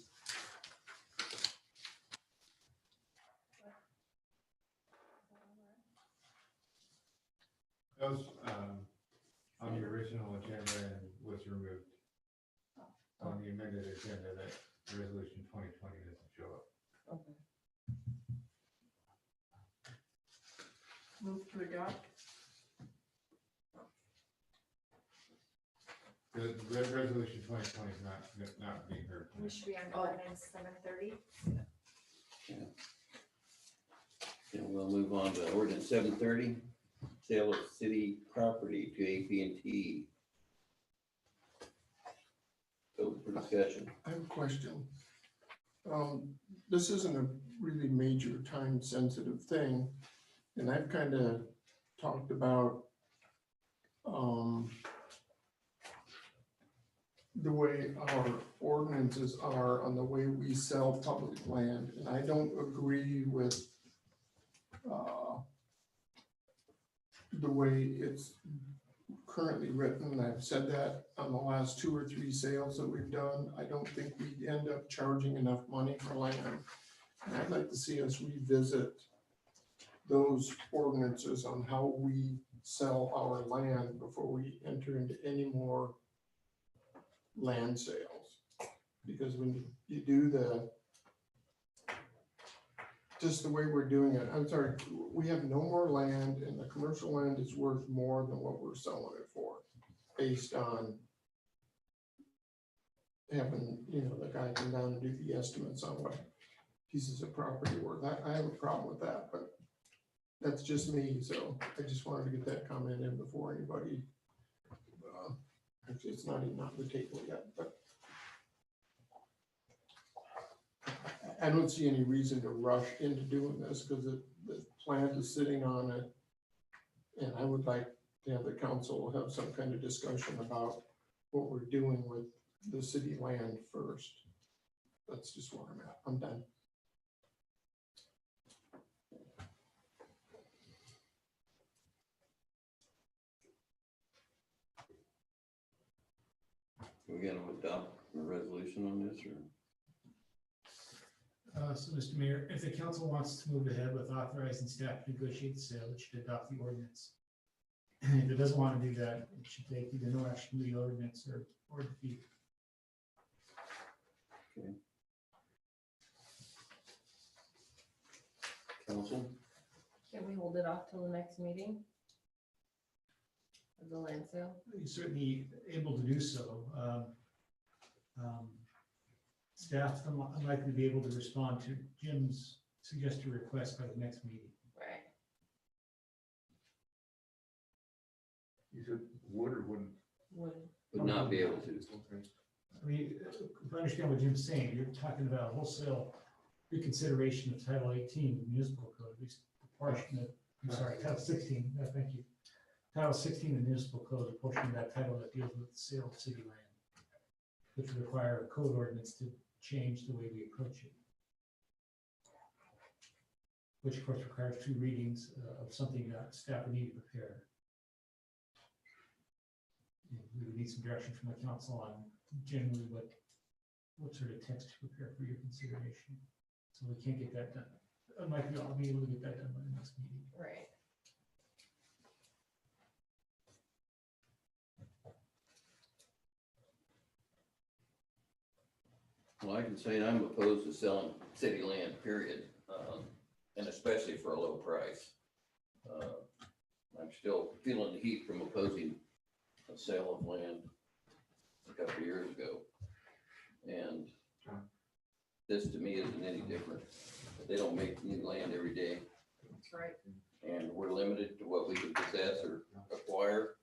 That was on the original agenda and was removed. On the amended agenda, that resolution 2020 doesn't show up. Okay. Move to adopt? The resolution 2020 is not being heard. We should be on Oh. ordinance 730. And we'll move on to ordinance 730, sale of city property to AT&T. Open for discussion. I have a question. This isn't a really major time sensitive thing, and I've kind of talked about the way our ordinances are on the way we sell public land, and I don't agree with the way it's currently written. I've said that on the last 2 or 3 sales that we've done. I don't think we end up charging enough money for land. And I'd like to see us revisit those ordinances on how we sell our land before we enter into any more land sales. Because when you do just the way we're doing it, I'm sorry, we have no more land, and the commercial land is worth more than what we're selling it for, based on having, the guy come down and do the estimates on what pieces of property worth. I have a problem with that, but that's just me, so I just wanted to get that comment in before anybody, actually, it's not even on the table yet, but I don't see any reason to rush into doing this, because the plant is sitting on it. And I would like to have the council have some kind of discussion about what we're doing with the city land first. That's just where I'm at. I'm done. We're gonna adopt a resolution on this, or? So, Mr. Mayor, if the council wants to move ahead with authorizing staff to negotiate the sale, it should adopt the ordinance. If it doesn't want to do that, it should take either no action to the ordinance or defeat. Okay. Council? Can we hold it off till the next meeting? Of the land sale? You're certainly able to do so. Staff unlikely to be able to respond to Jim's suggested request by the next meeting. Right. You said would or wouldn't? Would. Would not be able to. Okay. I mean, if I understand what Jim's saying, you're talking about wholesale reconsideration of Title 18 of the municipal code, at least the portion of, I'm sorry, Title 16, thank you. Title 16 of the municipal code, a portion of that title that deals with the sale of city land, which would require a code ordinance to change the way we approach it. Which of course requires 2 readings of something that staff would need to prepare. And we would need some direction from the council on generally what sort of text to prepare for your consideration. So we can't get that done. Unlikely I'll be able to get that done by the next meeting. Right. I can say I'm opposed to selling city land, period, and especially for a low price. I'm still feeling the heat from opposing a sale of land a couple of years ago. And this to me isn't any different. They don't make new land every day. That's right. And we're limited to what we can possess or acquire.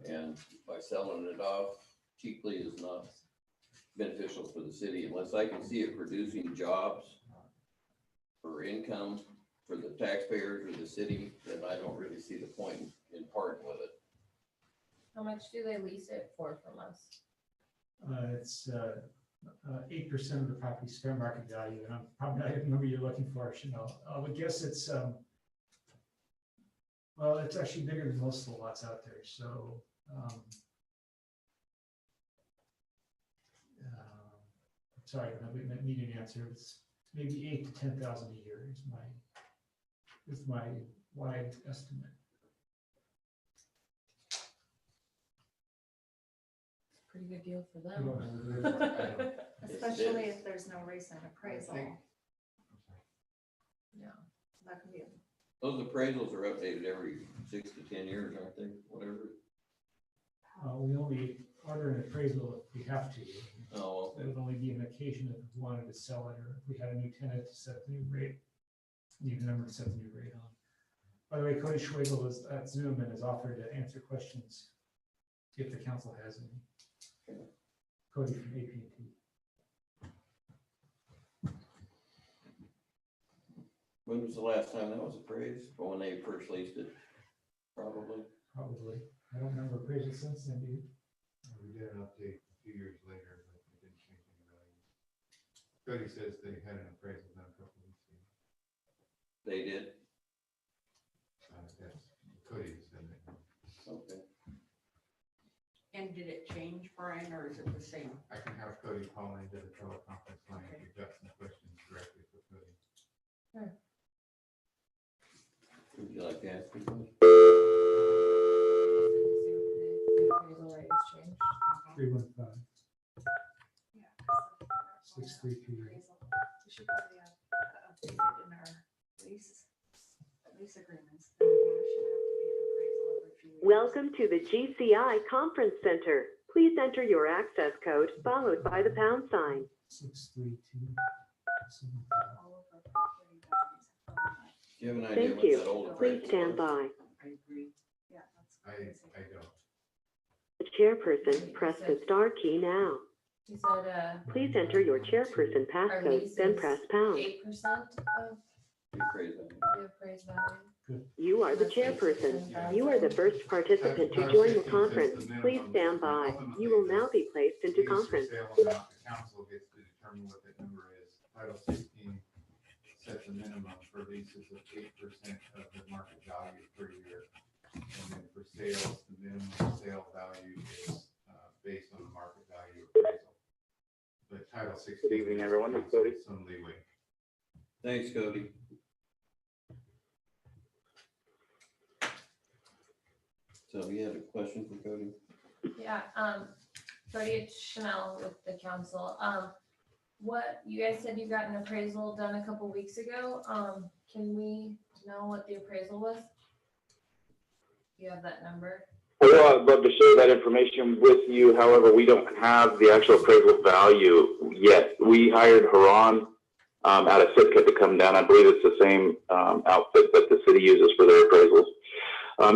And by selling it off cheaply is not beneficial for the city unless I can see it producing jobs for income for the taxpayers or the city, then I don't really see the point in parting with it. How much do they lease it for from us? It's 8% of the property's fair market value, and I'm probably not the number you're looking for, Chanel. I would guess it's, well, it's actually bigger than most of the lots out there, so. Sorry, I need an answer. It's maybe 8,000 to 10,000 a year is my wide estimate. Pretty good deal for I them. don't know. Especially if there's no recent appraisal. Yeah. That could be. Those appraisals are updated every 6 to 10 years, aren't they? Whatever. We only order an appraisal if we have to. Oh, That would only be an occasion if we wanted to sell it, or if we had a new tenant to set the new rate, need a number to set the new rate on. By the way, Cody Schwegel is at Zoom and has offered to answer questions if the council has any. Cody from AT&T. when was the last time that was appraised? Or when they first leased it? Probably. Probably. I don't remember appraisal since then, do you? We did an update a few years later, but it didn't change any value. Cody says they had an appraisal done a couple of weeks ago. They did? That's Cody said that. Okay. And did it change, Brian, or is it the same? I can have Cody call into the teleconference line if you've got some questions directly for Cody. Would you like to ask me? Appraisal rate has changed. 315. Yeah. 6328. We should probably update it in our lease agreements. There should have to be an appraisal every few years. Welcome to the GCI Conference Center. Please enter your access code followed by the pound sign. 632. All of our property values have gone up. Do you have an idea Thank what you. that old Please appraisal stand was? by. I agree. Yeah, that's crazy. I don't. The chairperson, press the star key now. He said, Please enter your chairperson passcode, then press pound. 8% of The appraisal. the appraised value. You are the chairperson. You are the first participant to join the conference. Please stand by. You will now be placed into Lease or conference. sale amount, the council gets to determine what that number is. Title 16 sets a minimum for leases of 8% of the market value per year. And then for sales, the minimum sale value is based on the market value appraisal. But Title 16. Good evening, everyone. gives It's Cody. some leeway. Thanks, Cody. So you had a question for Cody? Yeah, Cody, it's Chanel with the council. What, you guys said you got an appraisal done a couple weeks ago. Can we know what the appraisal was? You have that number? Well, I'd love to share that information with you. However, we don't have the actual appraisal value yet. We hired Huron out of Sitka to come down. I believe it's the same outfit that the city uses for their appraisals.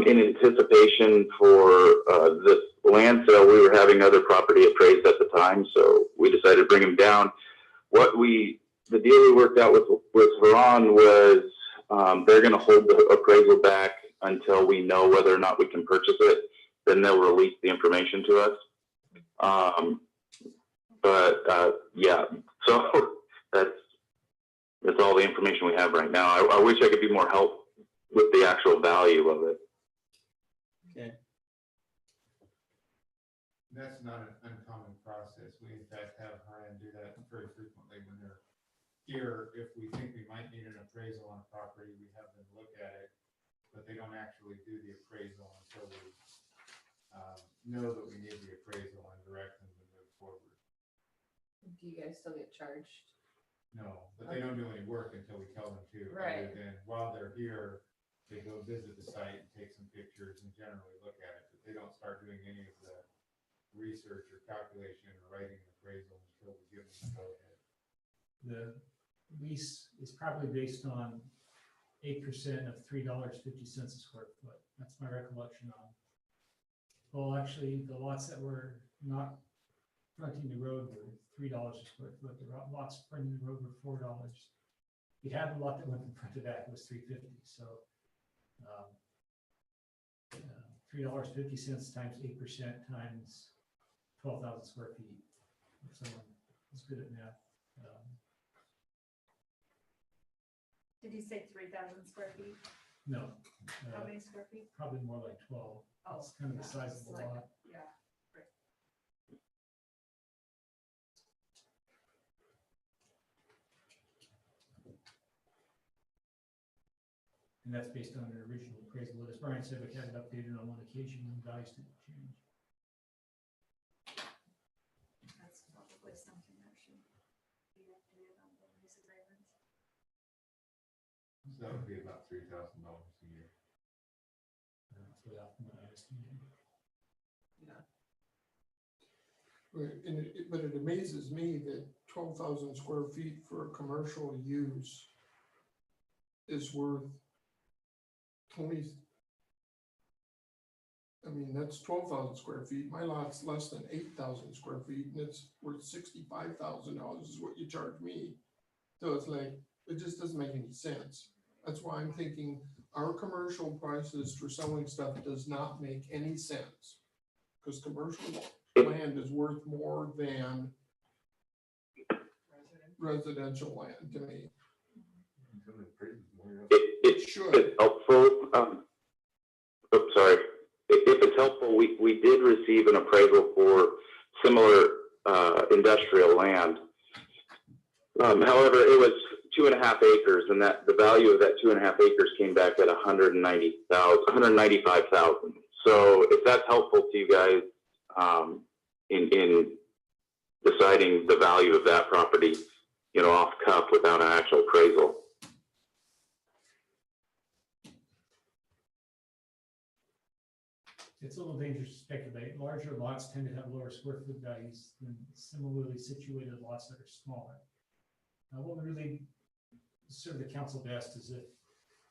In anticipation for this land sale, we were having other property appraised at the time, so we decided to bring them down. The deal we worked out with Huron was they're going to hold the appraisal back until we know whether or not we can purchase it. Then they'll release the information to us. Yeah, so that's all the information we have right now. I wish I could be more help with the actual value of it. Okay. That's not an uncommon process. We in fact have Ryan do that very frequently when they're here. If we think we might need an appraisal on a property, we have them look at it, but they don't actually do the appraisal until we know that we need the appraisal and direct them to move forward. do you guys still get charged? No, but they don't do any work until we tell them to. Right. Other than while they're here, they go visit the site and take some pictures and generally look at it, but they don't start doing any of the research or calculation or writing an appraisal until we give them the go-ahead. The lease is probably based on 8% of $3.50 a square foot. That's my recollection on. Well, actually, the lots that were not fronting the road were $3 a square foot. The lots fronting the road were $4. We had a lot that went in front of that, it was $3.50. So $3.50 times 8% times 12,000 square feet. If someone is good at math. Did you say 3,000 square feet? No. How many square feet? Probably more like 12. Oh, It's kind of the yeah, size it's of the like- lot. Yeah, right. And that's based on an original appraisal. As Brian said, we had it updated on one occasion and values didn't change. That's probably something that should be updated on the lease agreements. So that would be about $3,000 a year. That's way off from what I estimated. But it amazes me that 12,000 square feet for a commercial use is worth 20. I mean, that's 12,000 square feet. My lot's less than 8,000 square feet and it's worth $65,000 is what you charge me. So it's like, it just doesn't make any sense. That's why I'm thinking our commercial prices for selling stuff does not make any sense. Because commercial land is worth more than residential land to me. Until the appraisal is more, yeah. It should. It's helpful. Oops, sorry. If it's helpful, we did receive an appraisal for similar industrial land. However, it was 2.5 acres, and that the value of that 2.5 acres came back at $195,000. So if that's helpful to you guys in deciding the value of that property, you know, off cuff without an actual appraisal. It's a little dangerous to speculate. Larger lots tend to have lower square foot values than similarly situated lots that are smaller. What would really serve the council best is if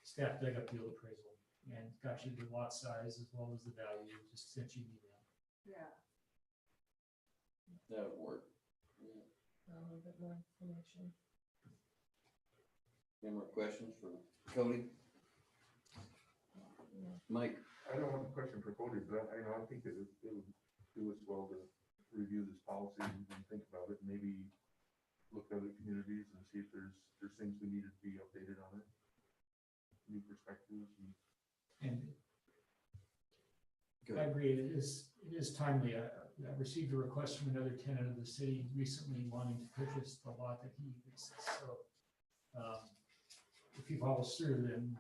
staff dug up the old appraisal and got you the lot size as well as the value, just sent you an email. Yeah. That would work. A little bit more information. Any more questions for Cody? Mike? I don't have a question for Cody, but I think it would do us well to review this policy and think about it, maybe look at other communities and see if there's things we needed to be updated on it. New perspectives. And I agree, it is timely. I received a request from another tenant of the city recently wanting to purchase the lot that he leases. So if he follows through, then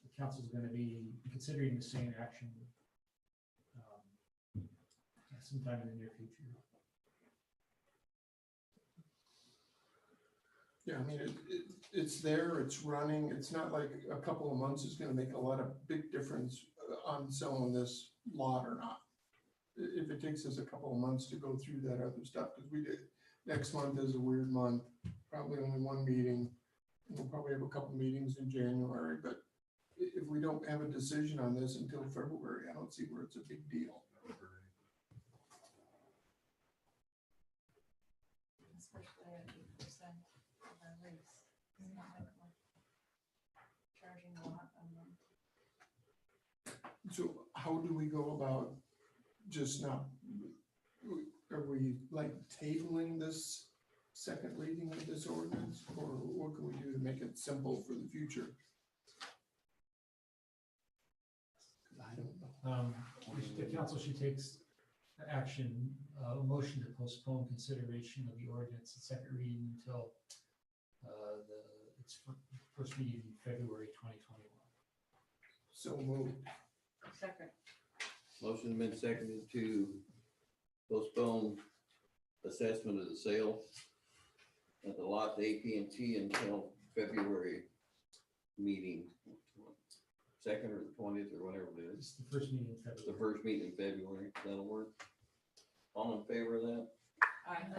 the council is going to be considering the same action sometime in the near future. Yeah, I mean, it's there, it's running. It's not like a couple of months is gonna make a lot of big difference on selling this lot or not. If it takes us a couple of months to go through that other stuff, because we did, next month is a weird month, probably only one meeting. We'll probably have a couple meetings in January, but if we don't have a decision on this until February, I don't see where it's a big deal. Especially at 8% of our lease. It's not like we're charging a lot on them. So how do we go about just not, are we like tabling this second reading of this ordinance? Or what can we do to make it simple for the future? I don't know. The council should take action, a motion to postpone consideration of the ordinance at second reading until its first meeting in February 2021. So moved. Second. Motion's been seconded to postpone assessment of the sale at the lot to AT&T until February meeting, 2nd or the 20th or whatever it is. It's the first meeting in The February. first meeting in February, that'll work. All in favor of that?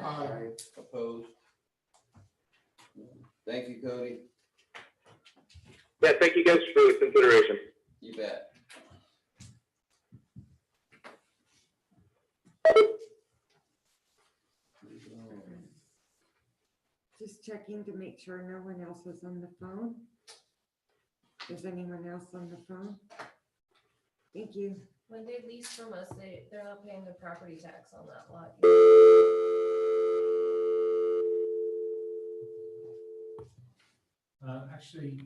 Aye. Opposed? Thank you, Cody. Yeah, thank you guys for the consideration. You bet. Just checking to make sure no one else was on the phone. Is anyone else on the phone? Thank you. When they lease from us, they're not paying the property tax on that lot. Actually,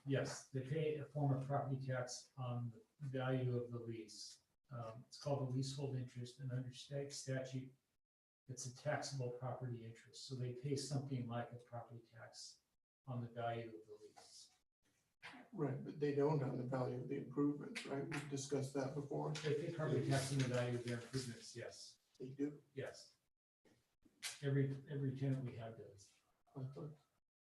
yes, they pay a form of property tax on the value of the lease. It's called the leasehold interest, and under state statute, it's a taxable property interest. So they pay something like a property tax on the value of the lease. Right, but they don't on the value of the improvements, right? We've discussed that before. They pay property tax on the value of their improvements, yes, They do. yes. Every tenant we have does.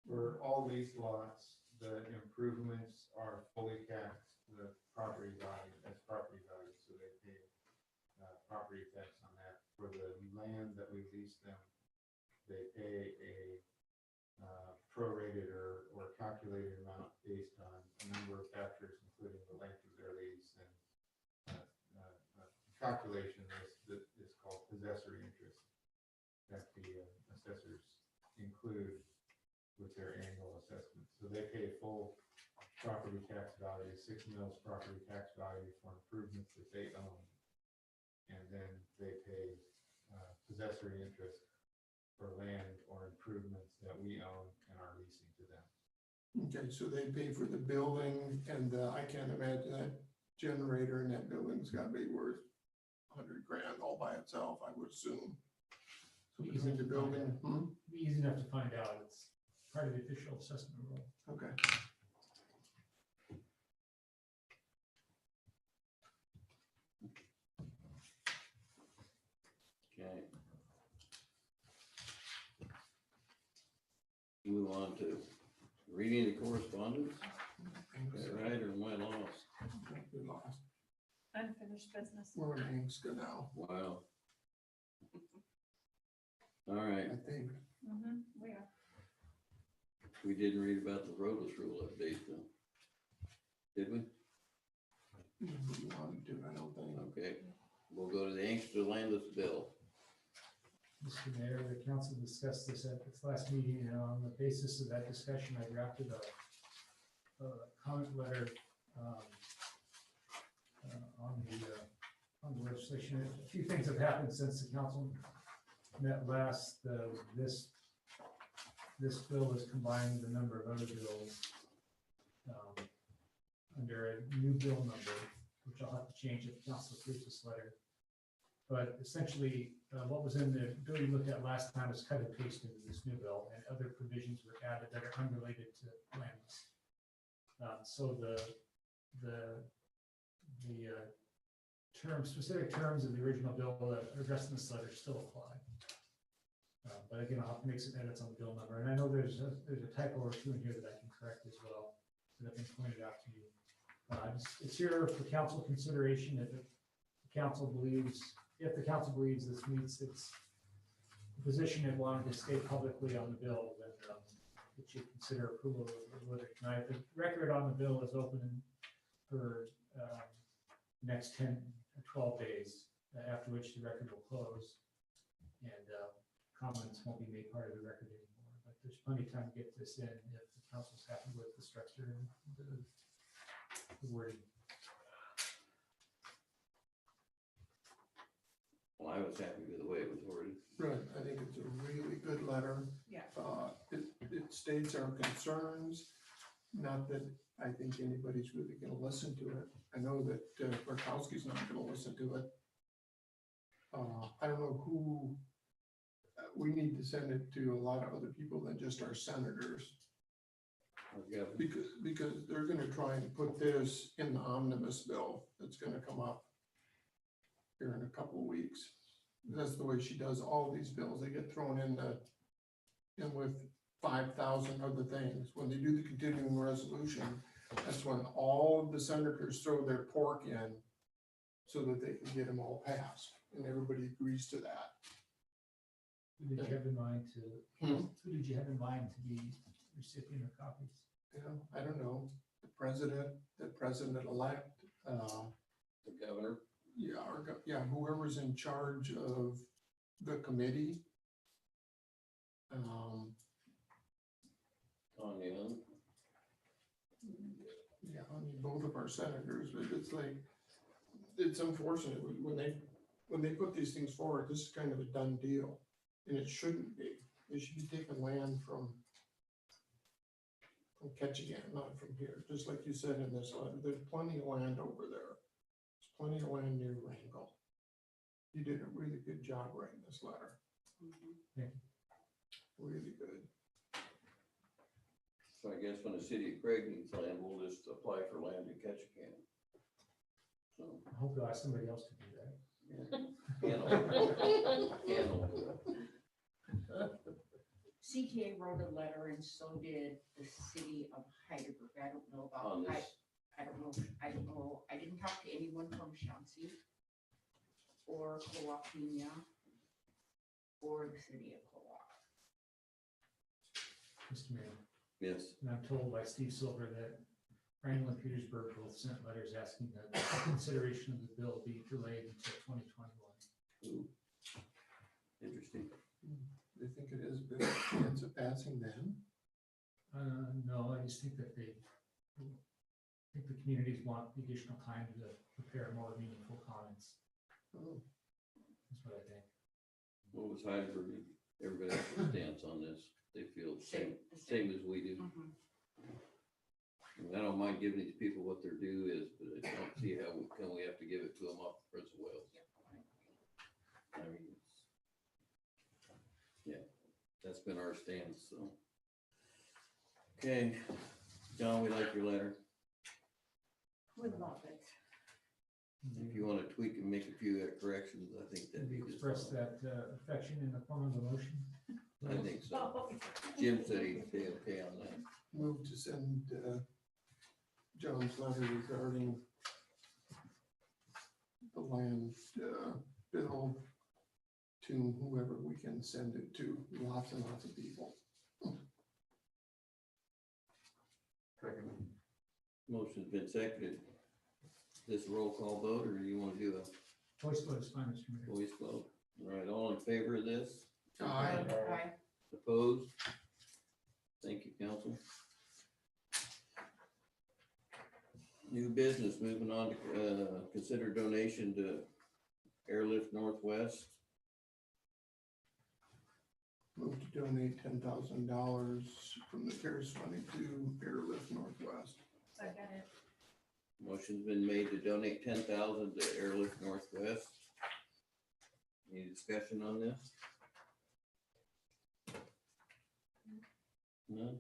For all lease lots, the improvements are fully taxed, the property value, as property value, so they pay property tax on that. For the land that we lease them, they pay a prorated or calculated amount based on a number of factors, including the length of their lease, and calculation is called possessory interest that the assessors include with their annual assessment. So they pay full property tax value, 6 mils property tax value for improvements that they own. And then they pay possessory interest for land or improvements that we own and are leasing to them. Okay, so they pay for the building, and I can't imagine that generator in that building's gotta be worth $100,000 all by itself, I would assume. So between the building, Be easy enough to find out. It's part of the official assessment rule. okay. Okay. Move on to reading the correspondence. Is that right, or am I lost? We lost. Unfinished business. We're in Angsta now, Wow. All right, I think. We are. we didn't read about the roadless rule update though. Did we? We wanted to, I don't think. Okay, we'll go to the Angster Landis bill. Mr. Mayor, the council discussed this at its last meeting, and on the basis of that discussion, I drafted a comment letter on the legislation. A few things have happened since the council met last. This bill is combined with a number of other bills under a new bill number, which I'll have to change if the council approves this letter. But essentially, what was in the bill you looked at last time is cut and pasted into this new bill, and other provisions were added that are unrelated to land use. So the specific terms of the original bill that are addressed in this letter still apply. But again, I'll have to make some edits on the bill number, and I know there's a typo or two in here that I can correct as well, that have been pointed out to you. It's here for council consideration if the council believes this meets its position it wanted to state publicly on the bill, then it should consider approval of it tonight. The record on the bill is open for the next 10 or 12 days, after which the record will close, and comments won't be made part of the record anymore. But there's plenty of time to get this in if the council's happy with the structure and the wording. Well, I was happy with the way it was worded. Right, I think it's a really good letter. Yeah. It states our concerns, not that I think anybody's really gonna listen to it. I know that Barkowski's not gonna listen to it. I don't know who, we need to send it to a lot of other people than just our senators. Because they're gonna try and put this in the omnibus bill that's gonna come up here in a couple of weeks. That's the way she does all these bills. They get thrown in with 5,000 other things. When they do the continuing resolution, that's when all of the senators throw their pork in so that they can get them all passed, and everybody agrees to that. Who did you have in mind Hmm. who did you have in mind to be recipient of copies? You know, I don't know, the president-elect, The governor. yeah, whoever's in charge of the committee. Tanya. Yeah, I mean, both of our senators, but it's like, it's unfortunate when they put these things forward, this is kind of a done deal. And it shouldn't be. They should be taking land from Ketchikan, not from here, just like you said in this letter. There's plenty of land over there. There's plenty of land near Wrangell. You did a really good job writing this letter. Thank Really good. So I guess when the city of Craig needs land, we'll just apply for land in Ketchikan. So, I hope you'll ask somebody else to do that. CTA wrote a letter and so did the city of Heidelberg. I don't know On about, this. I don't know. I didn't talk to anyone from Shawnee or Coahuila or the city of Coahuila. Mr. Mayor, Yes. and I'm told by Steve Silver that Wrangell and Petersburg both sent letters asking that consideration of the bill be delayed until 2021. Ooh. Interesting. They think it is a bit of a chance of passing them. No, I just think that I think the communities want the additional time to prepare more meaningful comments. Oh, That's what I think. What was Heidelberg? Everybody else's stance on this? They feel the same as we do. And I don't mind giving these people what their due is, but I don't see how we have to give it to them off the Prince of Wales. I mean, yeah, that's been our stance, so. Okay, John, we like your letter. We love it. If you want to tweak and make a few corrections, I think that'd Maybe be just express fine. that affection in the form of a motion. I think so. Jim said he'd say okay on that. move to send John's letter regarding the land bill to whoever we can send it to, lots and lots of people. Motion's been seconded. This roll call vote, or do you want to do a Voice vote is fine, Mr. Mayor. voice vote? All right, all in favor of this? Aye. Aye. Opposed? Thank you, council. New business, moving on to consider donation to Airlift Northwest. Move to donate $10,000 from the CARES funding to Airlift Northwest. Second. Motion's been made to donate 10,000 to Airlift Northwest. Any discussion on this? None?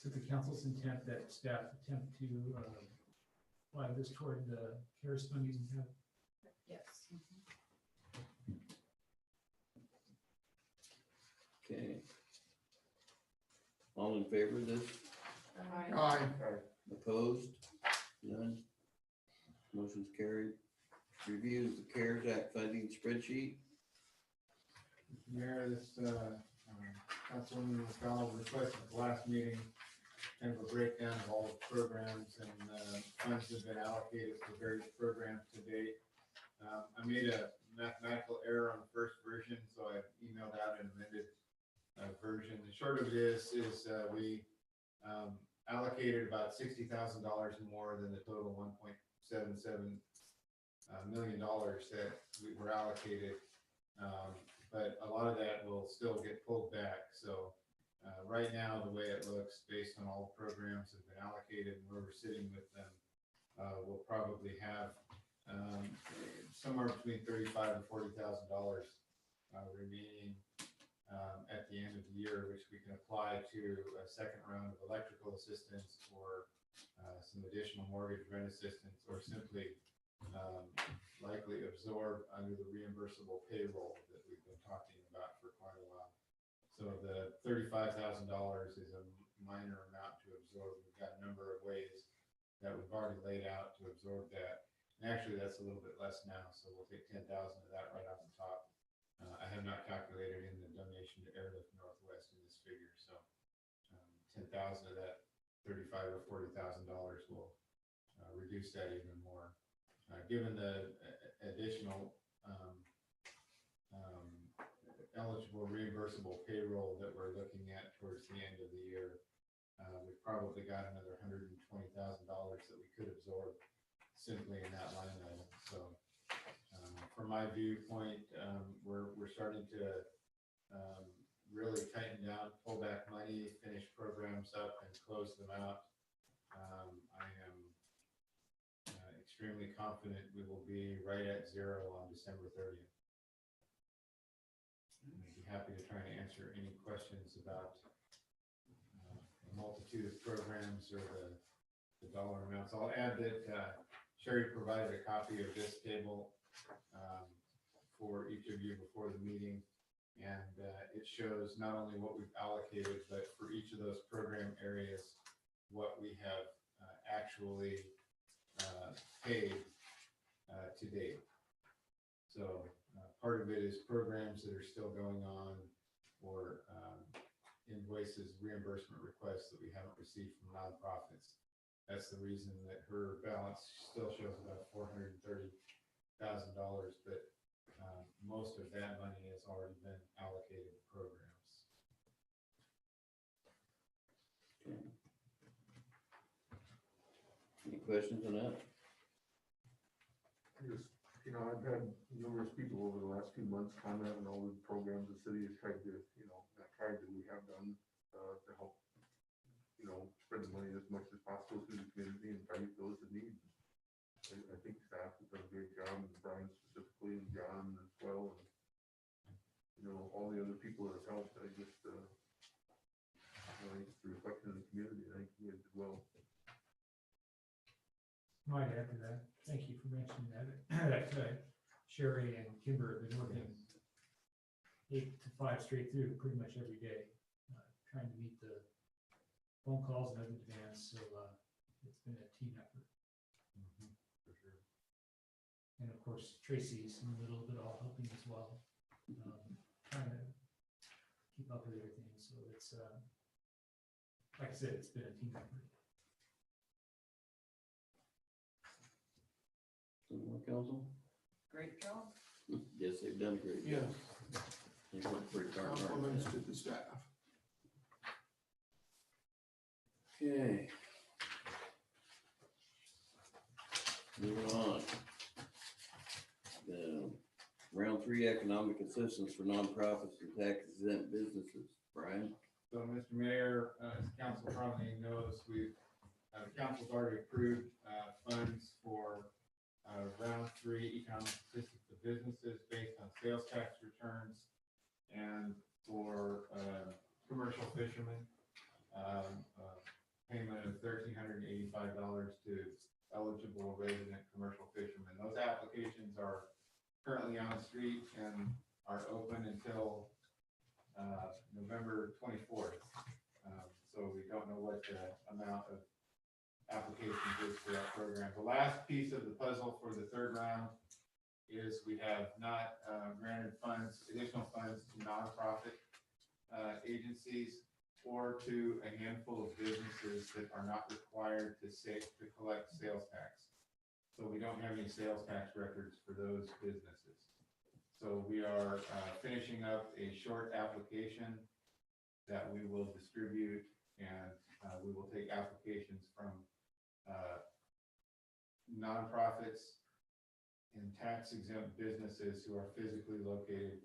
To the council's intent that staff attempt to apply this toward the CARES funding we have. Yes. Okay. All in favor of this? Aye. Opposed? None? Motion's carried. Reviews the CARES Act funding spreadsheet. Mayor, this, Councilwoman McDonald requested at the last meeting, kind of a breakdown of all the programs and, funds that have been allocated for various programs to date. I made a mathematical error on the first version, so I emailed out an amended, version. The short of it is we, allocated about $60,000 more than the total $1.77 million that we were allocated. But a lot of that will still get pulled back. So right now, the way it looks, based on all the programs that have been allocated and where we're sitting with them, we'll probably have somewhere between $35,000 and $40,000 remaining at the end of the year, which we can apply to a second round of electrical assistance or some additional mortgage rent assistance, or simply likely absorb under the reimbursable payroll that we've been talking about for quite a while. So the $35,000 is a minor amount to absorb. We've got a number of ways that we've already laid out to absorb that. And actually, that's a little bit less now, so we'll take 10,000 of that right off the top. I have not calculated in the donation to Airlift Northwest in this figure, so 10,000 of that $35,000 or $40,000 will reduce that even more. Given the additional eligible reimbursable payroll that we're looking at towards the end of the year, we've probably got another $120,000 that we could absorb simply in that line item. So from my viewpoint, we're starting to really tighten down, pull back money, finish programs up and close them out. I am extremely confident we will be right at zero on December 30th. I'd be happy to try and answer any questions about a multitude of programs or the dollar amounts. I'll add that Sherry provided a copy of this table for each of you before the meeting. And it shows not only what we've allocated, but for each of those program areas, what we have actually paid to date. So part of it is programs that are still going on, or invoices, reimbursement requests that we haven't received from nonprofits. That's the reason that her balance still shows about $430,000, but most of that money has already been allocated to programs. Okay. Any questions on that? Just, I've had numerous people over the last few months comment on all the programs the city has tried to, not tried to, we have done to help, spread the money as much as possible through the community and target those in need. I think staff has done a great job, and Brian specifically, and John as well, and all the other people that have helped. I just, it's a reflection of the community. I think we did well. Might add to that. Thank you for mentioning that. Sherry and Kimber have been working 8 to 5 straight through pretty much every day, trying to meet the phone calls and other demands. So it's been a team effort. For sure. And of course, Tracy's in the middle of it all helping as well, trying to keep up with everything. So it's, like I said, it's been a team effort. Some more, council? Great job. Yes, they've done a great job. They've worked pretty darn hard. Compliments to the staff. Okay. Moving on. The round 3 economic assistance for nonprofits and tax exempt businesses. Brian? So, Mr. Mayor, as council probably knows, the council's already approved funds for round 3 economic assistance to businesses based on sales tax returns, and for commercial fishermen, payment of $1,385 to eligible resident commercial fishermen. Those applications are currently on the street and are open until November 24th. So we don't know what the amount of applications is for that program. The last piece of the puzzle for the 3rd round is we have not granted additional funds to nonprofit agencies or to a handful of businesses that are not required to collect sales tax. So we don't have any sales tax records for those businesses. So we are finishing up a short application that we will distribute, and we will take applications from nonprofits and tax exempt businesses who are physically located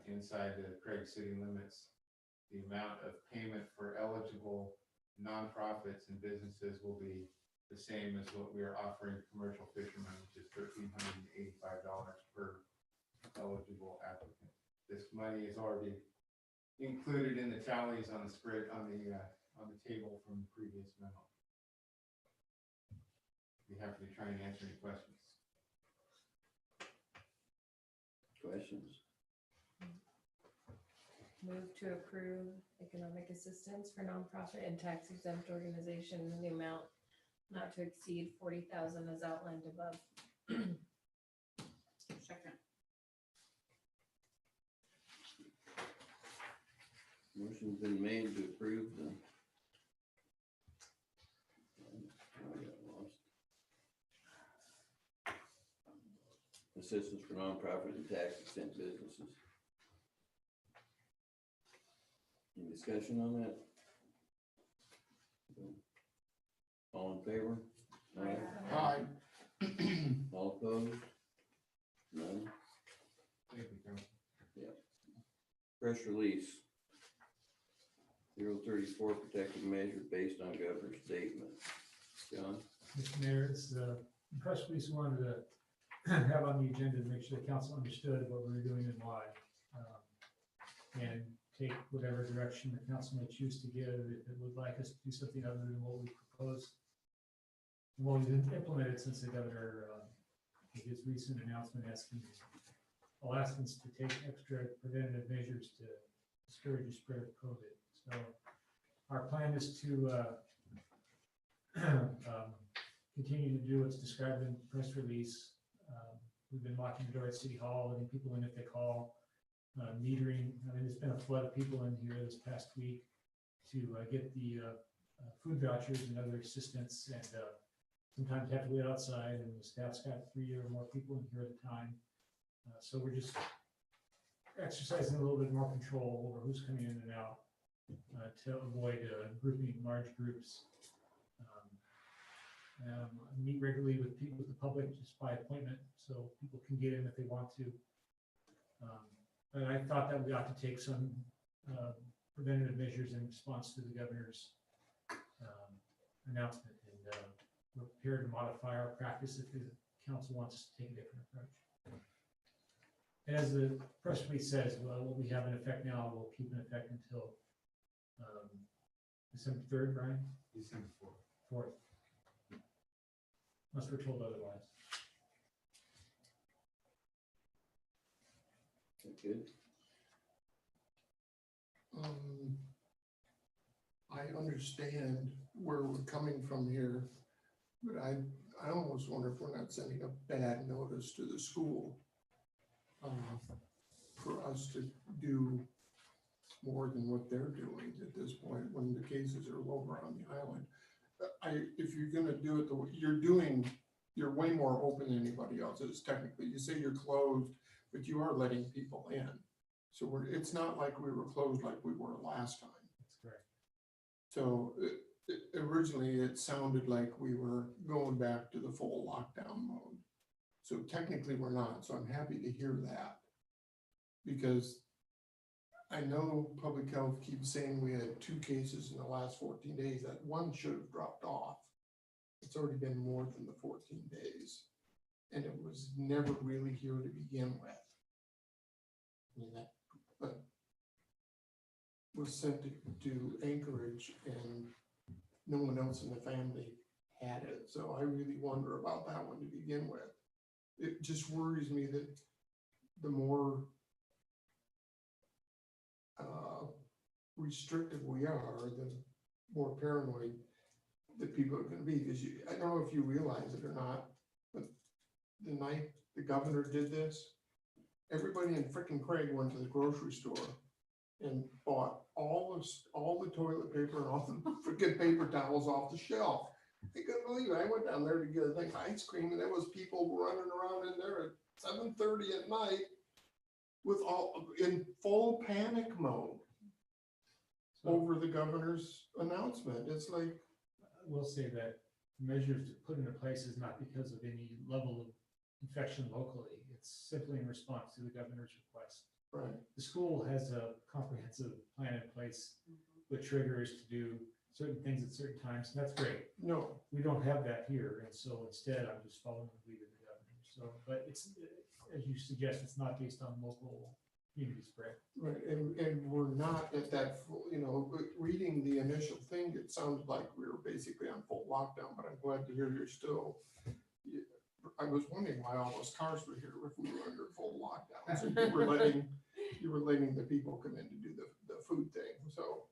inside the Craig city limits. The amount of payment for eligible nonprofits and businesses will be the same as what we are offering commercial fishermen, which is $1,385 per eligible applicant. This money is already included in the tallies on the spread on the table from the previous memo. Be happy to try and answer any questions. Questions? Move to approve economic assistance for nonprofit and tax exempt organizations in the amount not to exceed 40,000 as outlined above. Second. Motion's been made to approve the. I got lost. Assistance for nonprofit and tax exempt businesses. Any discussion on that? All in favor? Aye. All opposed? None? Thank you, Council. Press release. 034 protective measure based on governor's statement. John? Mr. Mayor, it's the press release we wanted to have on the agenda to make sure the council understood what we were doing and why. And take whatever direction the council may choose to give, if it would like us to do something other than what we proposed. Well, we didn't implement it since the governor, his recent announcement asking Alaskans to take extra preventative measures to discourage the spread of COVID. So our plan is to continue to do what's described in the press release. We've been locking the door at City Hall, letting people in if they call, metering. I mean, there's been a flood of people in here this past week to get the food vouchers and other assistance, and sometimes have to wait outside, and the staff's got 3 or more people in here at a time. So we're just exercising a little bit more control over who's coming in and out to avoid grouping large groups. Meet regularly with people, with the public, just by appointment, so people can get in if they want to. But I thought that we ought to take some preventative measures in response to the governor's announcement, and we're prepared to modify our practice if the council wants us to take a different approach. As the press release says, well, what we have in effect now will keep in effect until December 3rd, Brian? December 4th. Unless we're told otherwise. Good. I understand where we're coming from here, but I almost wonder if we're not sending a bad notice to the school for us to do more than what they're doing at this point when the cases are lower on the island. If you're gonna do it the way you're doing, you're way more open than anybody else is technically. You say you're closed, but you are letting people in. So it's not like we were closed like we were last time. That's correct. So originally it sounded like we were going back to the full lockdown mode. So technically we're not. So I'm happy to hear that, because I know public health keeps saying we had 2 cases in the last 14 days. That one should have dropped off. It's already been more than the 14 days. And it was never really here to begin with. I mean, that but was sent to Anchorage, and no one else in the family had it. So I really wonder about that one to begin with. It just worries me that the more restrictive we are, the more paranoid that people are going to be. Because I don't know if you realize it or not, but the night the governor did this, everybody in frickin' Craig went to the grocery store and bought all the toilet paper and all the frickin' paper towels off the shelf. I couldn't believe it. I went down there to get a thing of ice cream, and there was people running around in there at 7:30 at night with all in full panic mode over the governor's announcement. It's like, I will say that measures put into place is not because of any level of infection locally. It's simply in response to the governor's request. right. The school has a comprehensive plan in place with triggers to do certain things at certain times, and that's great. No, We don't have that here, and so instead I'm just following the lead of the governor. So, but it's, as you suggest, it's not based on local community spread. right. And we're not at that full, reading the initial thing, it sounded like we were basically on full lockdown, but I'm glad to hear you're still I was wondering why all those cars were here if we were under full lockdown. So you were letting the people come in to do the food thing, so.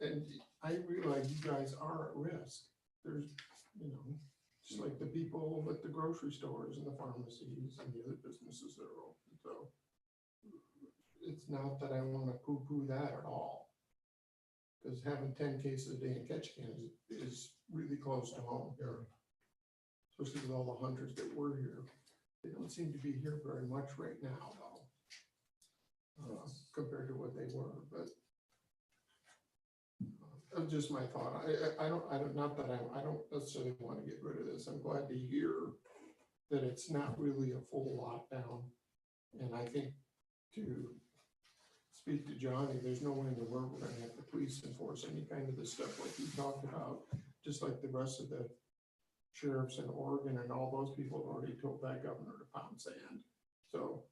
And I realize you guys are at risk. There's, just like the people at the grocery stores and the pharmacies and the other businesses that are open, so. It's not that I wanna poo-poo that at all. Cause having 10 cases a day in Ketchikan is really close to home here. Especially with all the hunters that were here. They don't seem to be here very much right now, though. Compared to what they were, but. That's just my thought. I don't, not that I don't necessarily want to get rid of this. I'm glad to hear that it's not really a full lockdown. And I think to speak to Johnny, there's no way in the world we're gonna have the police enforce any kind of this stuff like you talked about, just like the rest of the sheriffs in Oregon and all those people have already told that governor to pound sand. So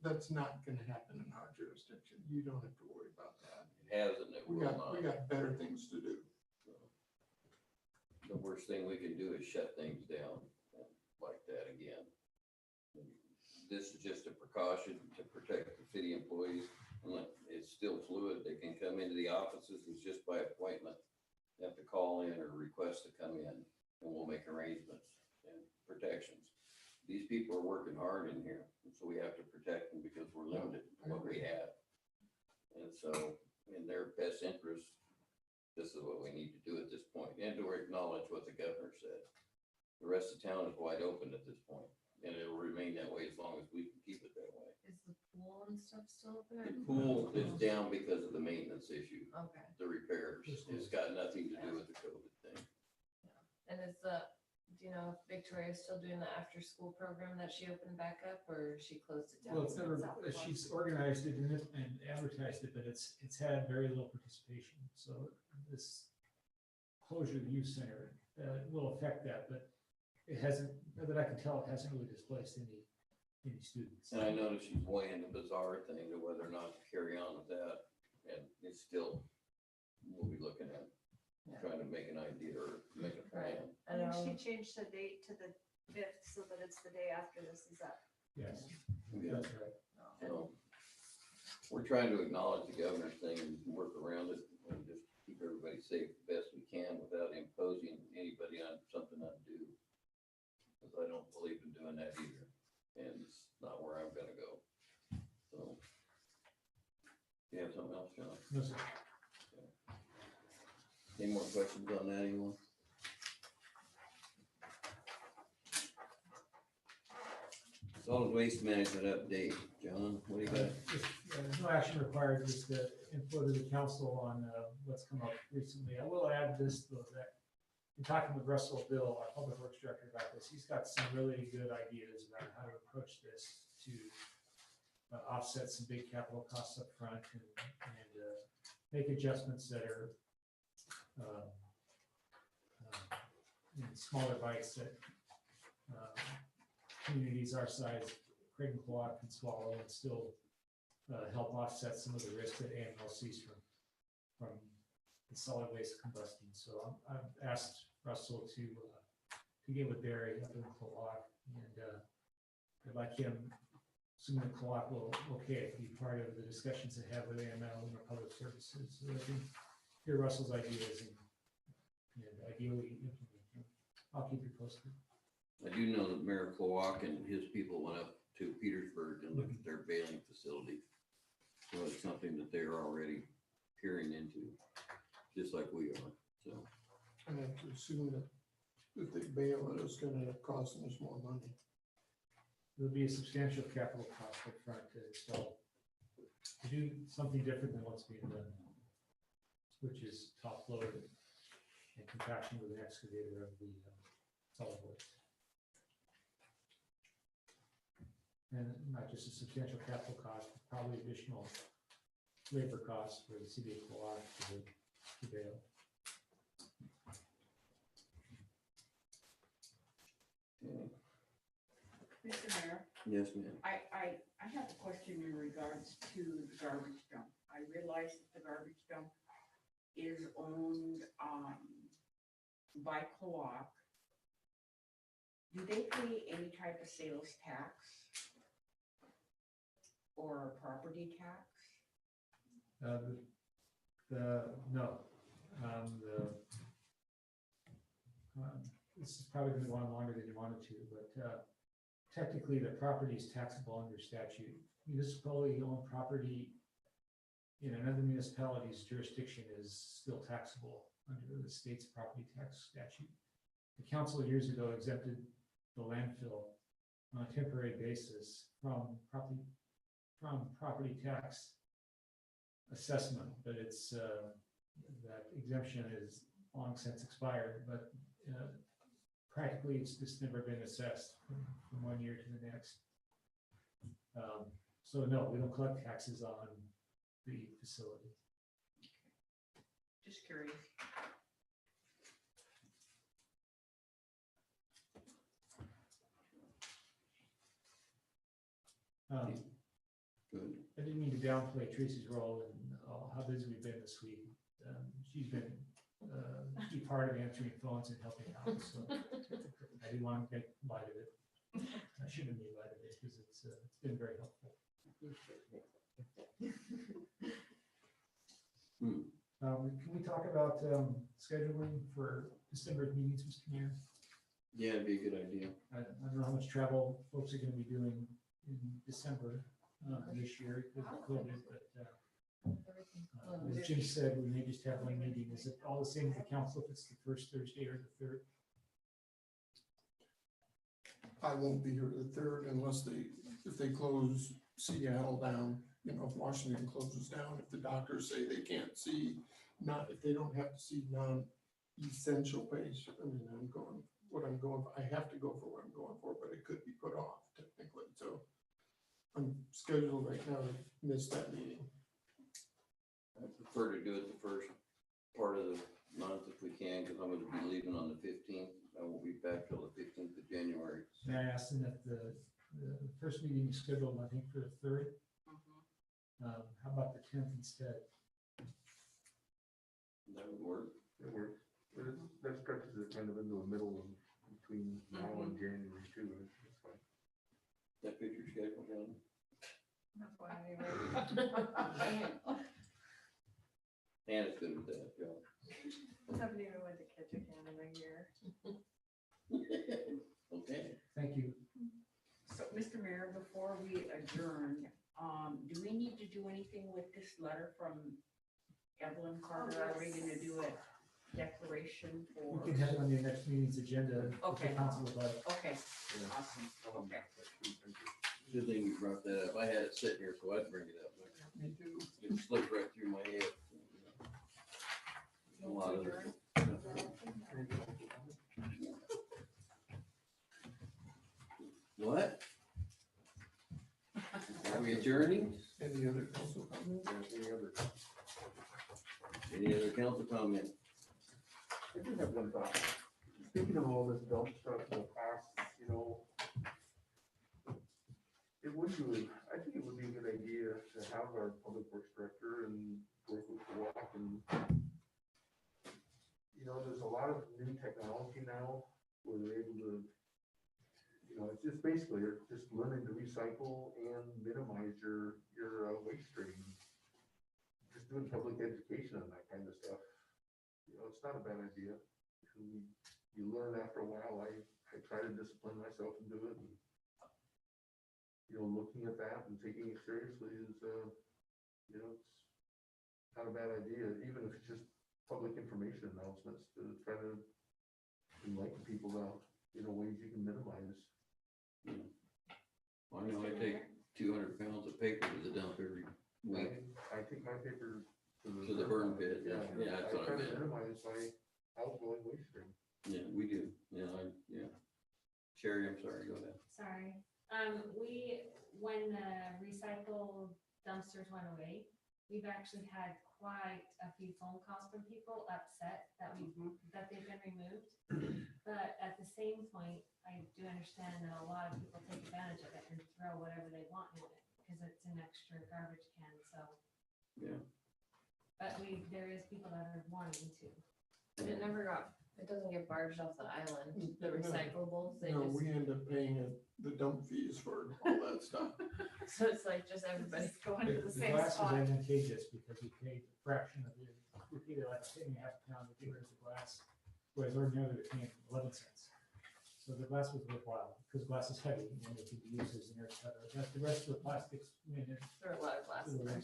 that's not gonna happen in our jurisdiction. You don't have to worry about that. It hasn't, it will not. We got better things to do. The worst thing we can do is shut things down like that again. This is just a precaution to protect the city employees. It's still fluid. They can come into the offices. It's just by appointment. They have to call in or request to come in, and we'll make arrangements and protections. These people are working hard in here, and so we have to protect them because we're limited to what we have. And so in their best interest, this is what we need to do at this point, and to acknowledge what the governor said. The rest of town is wide open at this point, and it will remain that way as long as we can keep it that way. Is the pool and stuff still open? The pool is down because of the maintenance issue, Okay. the repairs. It's got nothing to do with the COVID thing. And do you know if Victoria's still doing the after-school program that she opened back up, or she closed it down? Well, it's never, she's organized it and advertised it, but it's had very little participation. So this closure of the youth center will affect that, but it hasn't, that I can tell, it hasn't really displaced any students. And I noticed she's weighing the bazaar thing to whether or not to carry on with that. And it's still, we'll be looking at trying to make an idea or make a plan. I think she changed the date to the 5th so that it's the day after this is up. Yes, Yeah. that's right. So we're trying to acknowledge the governor's thing and work around it and just keep everybody safe the best we can without imposing anybody on something undue. Because I don't believe in doing that either. And it's not where I'm gonna go. So. You have something else, John? No, sir. Any more questions on that, anyone? Solid waste management update, John, what do you got? There's no action required, just the input of the council on what's come up recently. I will add this, though, that in talking with Russell Bill, our public works director, about this, he's got some really good ideas about how to approach this to offset some big capital costs up front and make adjustments that are in smaller bites that communities our size, Craig and Quad, can swallow and still help offset some of the risk that AML sees from the solid waste combustion. So I've asked Russell to get with Barry up in Quad, and I'd like him, assuming the Quad will okay, be part of the discussions they have with AML and our public services, so I can hear Russell's ideas and ideally implement them. I'll keep you posted. I do know that Mayor Kloak and his people went up to Petersburg and looked at their baling facility. So it's something that they're already peering into, just like we are, so. I have to assume that if they bail it, it's gonna end up costing us more money. There'll be a substantial capital cost up front to install, to do something different than what's being done now, which is top load and compaction with an excavator of the solid waste. And not just a substantial capital cost, but probably additional labor costs for the city of Clark to bail. Mr. Mayor, Yes, ma'am. I have a question in regards to the garbage dump. I realize that the garbage dump is owned by Cloak, Do they pay any type of sales tax? Or property tax? No. This is probably going to go on longer than you wanted to, but technically the property is taxable under statute. Municipally owned property in another municipality's jurisdiction is still taxable under the state's property tax statute. The council years ago exempted the landfill on a temporary basis from property tax assessment, but it's that exemption is long since expired, but practically it's just never been assessed from 1 year to the next. So no, we don't collect taxes on the facility. Just curious. Good. I didn't mean to downplay Tracy's role in how busy we've been this week. She's been a key part of answering phones and helping out. So I didn't want to make light of it. I shouldn't have made light of it because it's been very helpful. Can we talk about scheduling for December meetings, Mr. Mayor? Yeah, it'd be a good idea. I don't know how much travel folks are going to be doing in December this year because of COVID, but as Jim said, we may just have one meeting. Is it all the same as the council if it's the first Thursday or the third? I won't be here the third unless if they close Seattle down, if Washington closes down, if the doctors say they can't see, if they don't have to see non-essential patients. I mean, I have to go for what I'm going for, but it could be put off technically. So I'm scheduled right now to miss that meeting. I prefer to do it the first part of the month if we can, because I'm going to be leaving on the 15th. I won't be back till the 15th of January. May I ask them that the first meeting is scheduled, I think, for the 3rd? How about the 10th instead? That would work. It works. That stretches it kind of into the middle of between now and January too. It's fine. That fits your schedule, John? That's why I And it's good with that, John. haven't even went to Ketchikan in a year. Okay. Thank you. So, Mr. Mayor, before we adjourn, do we need to do anything with this letter from Evelyn Carter? Are we gonna do a declaration for? We can have it on your next meeting's agenda. Okay. If the council would like. Okay, awesome, okay. Good thing you brought that up. I had it sitting here, so I'd bring it up. Me too. It slipped right through my head. A lot of it. What? Are we adjourning? Any other council comments? Any other council comment? I do have one thought. Speaking of all this dump stuff in the past, I think it would be a good idea to have our public works director and work with the walk and, there's a lot of new technology now where they're able to, it's just basically just learning to recycle and minimize your waste stream. Just doing public education on that kind of stuff. It's not a bad idea. You learn after a while. I try to discipline myself and do it. And, looking at that and taking it seriously is, it's not a bad idea, even if it's just public information announcements to try to enlighten people about, ways you can minimize. Well, I know I take 200 pounds of paper to the dump every week. I take my paper To the burn pit. Yeah, that's what I try to meant. minimize my outgoing waste stream. Yeah, we do. Yeah, Sherry, I'm sorry, go ahead. Sorry. When the recycle dumpsters went away, we've actually had quite a few phone calls from people upset that they've been removed. But at the same point, I do understand that a lot of people take advantage of it and throw whatever they want in it because it's an extra garbage can, so. Yeah. But there is people that are wanting to. But it never got It doesn't get barged off the island, the recyclables, they No, just, we end up paying the dump fees for all that stuff. so it's like just everybody's going to the The same glass is spot. advantageous because we paid a fraction of the, we paid like a penny and a half a pound to get rid of the glass, whereas ordinarily they're paying 11 cents. So the glass was worthwhile because glass is heavy and it can be used as an air cutter. But the rest of the plastics, I mean, it's There are a lot of glass in there.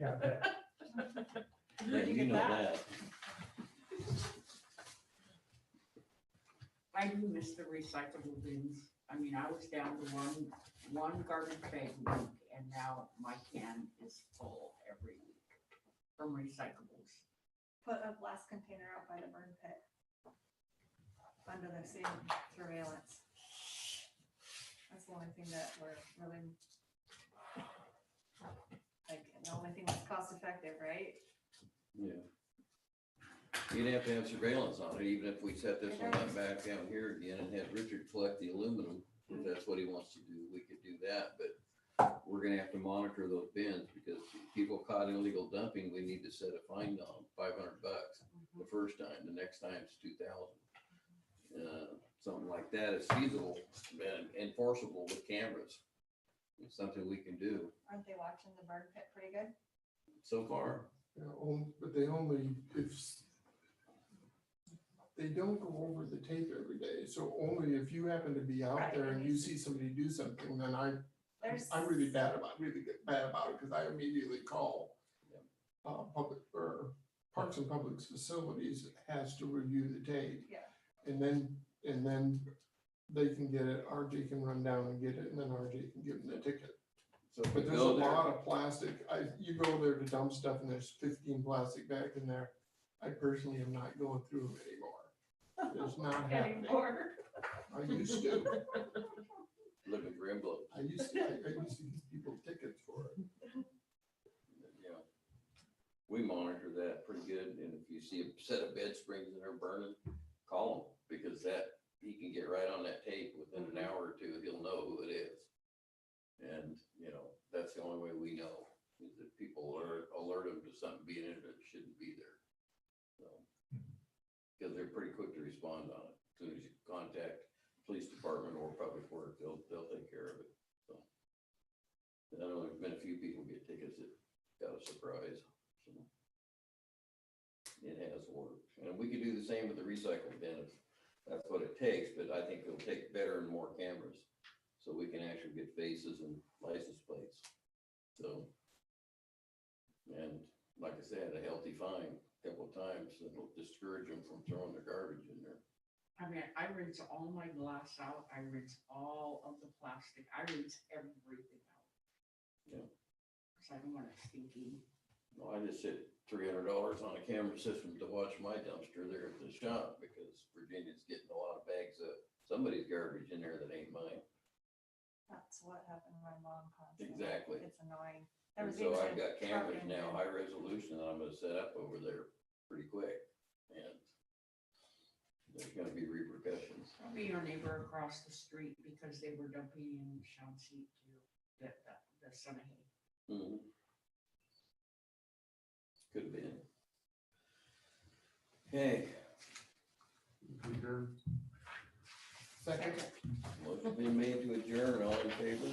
yeah, but Yeah, you know that. I do miss the recyclable bins. I mean, I was down to one garbage bag a week, and now my can is full every week from recyclables. Put a glass container out by the burn pit. Under the same surveillance. That's the only thing that we're really. Like, the only thing that's cost effective, right? Yeah. You'd have to have surveillance on it, even if we set this one up back down here again and had Richard collect the aluminum, if that's what he wants to do, we could do that, but we're gonna have to monitor those bins, because people caught illegal dumping, we need to set a fine on $500 the first time, the next time it's 2,000. Something like that is feasible and enforceable with cameras. It's something we can do Aren't they watching the burn pit pretty good? so far. But they only, if, they don't go over the tape every day, so only if you happen to be out Right. there and you see somebody do something, then There's. I'm really bad about it, because I immediately call public, or Parks and Public Facilities has to review the tape. Yeah. And then they can get it, RJ can run down and get it, and then RJ can give them the ticket. So if we But there's a go there, lot of plastic, you go there to dump stuff and there's 15 plastic bags in there. I personally am not going through them anymore. It's not happening. I used to. looking for envelopes. I used to give people tickets for it. Yeah. We monitor that pretty good, and if you see a set of bed springs that are burning, call him, because that, he can get right on that tape within an hour or two, he'll know who it is. And, you know, that's the only way we know, is that people alert him to something being in it that shouldn't be there. So, because they're pretty quick to respond on it, as soon as you contact police department or public works, they'll take care of it, so. And I know there's been a few people get tickets that got a surprise, so. It has worked, and we could do the same with the recycle bin if that's what it takes, but I think it'll take better and more cameras, so we can actually get faces and license plates, so. And like I said, a healthy fine a couple of times, it'll discourage them from throwing their garbage in there. I mean, I rinse all my glass out, I rinse all of the plastic, I rinse everything out. Yeah. Cause I don't want it stinky. Well, I just hit $300 on a camera system to watch my dumpster there at the shop, because Virginia's getting a lot of bags of somebody's garbage in there that ain't mine. That's what happened to my mom constantly. Exactly. It's annoying. And so I've got cameras now, high resolution, that I'm gonna set up over there pretty quick, and there's gonna be repercussions. Probably your neighbor across the street because they were dumping in Shawnee too, the Sunday. Mhm. Could have been. Okay, Second. motion been made to adjourn, all in favor?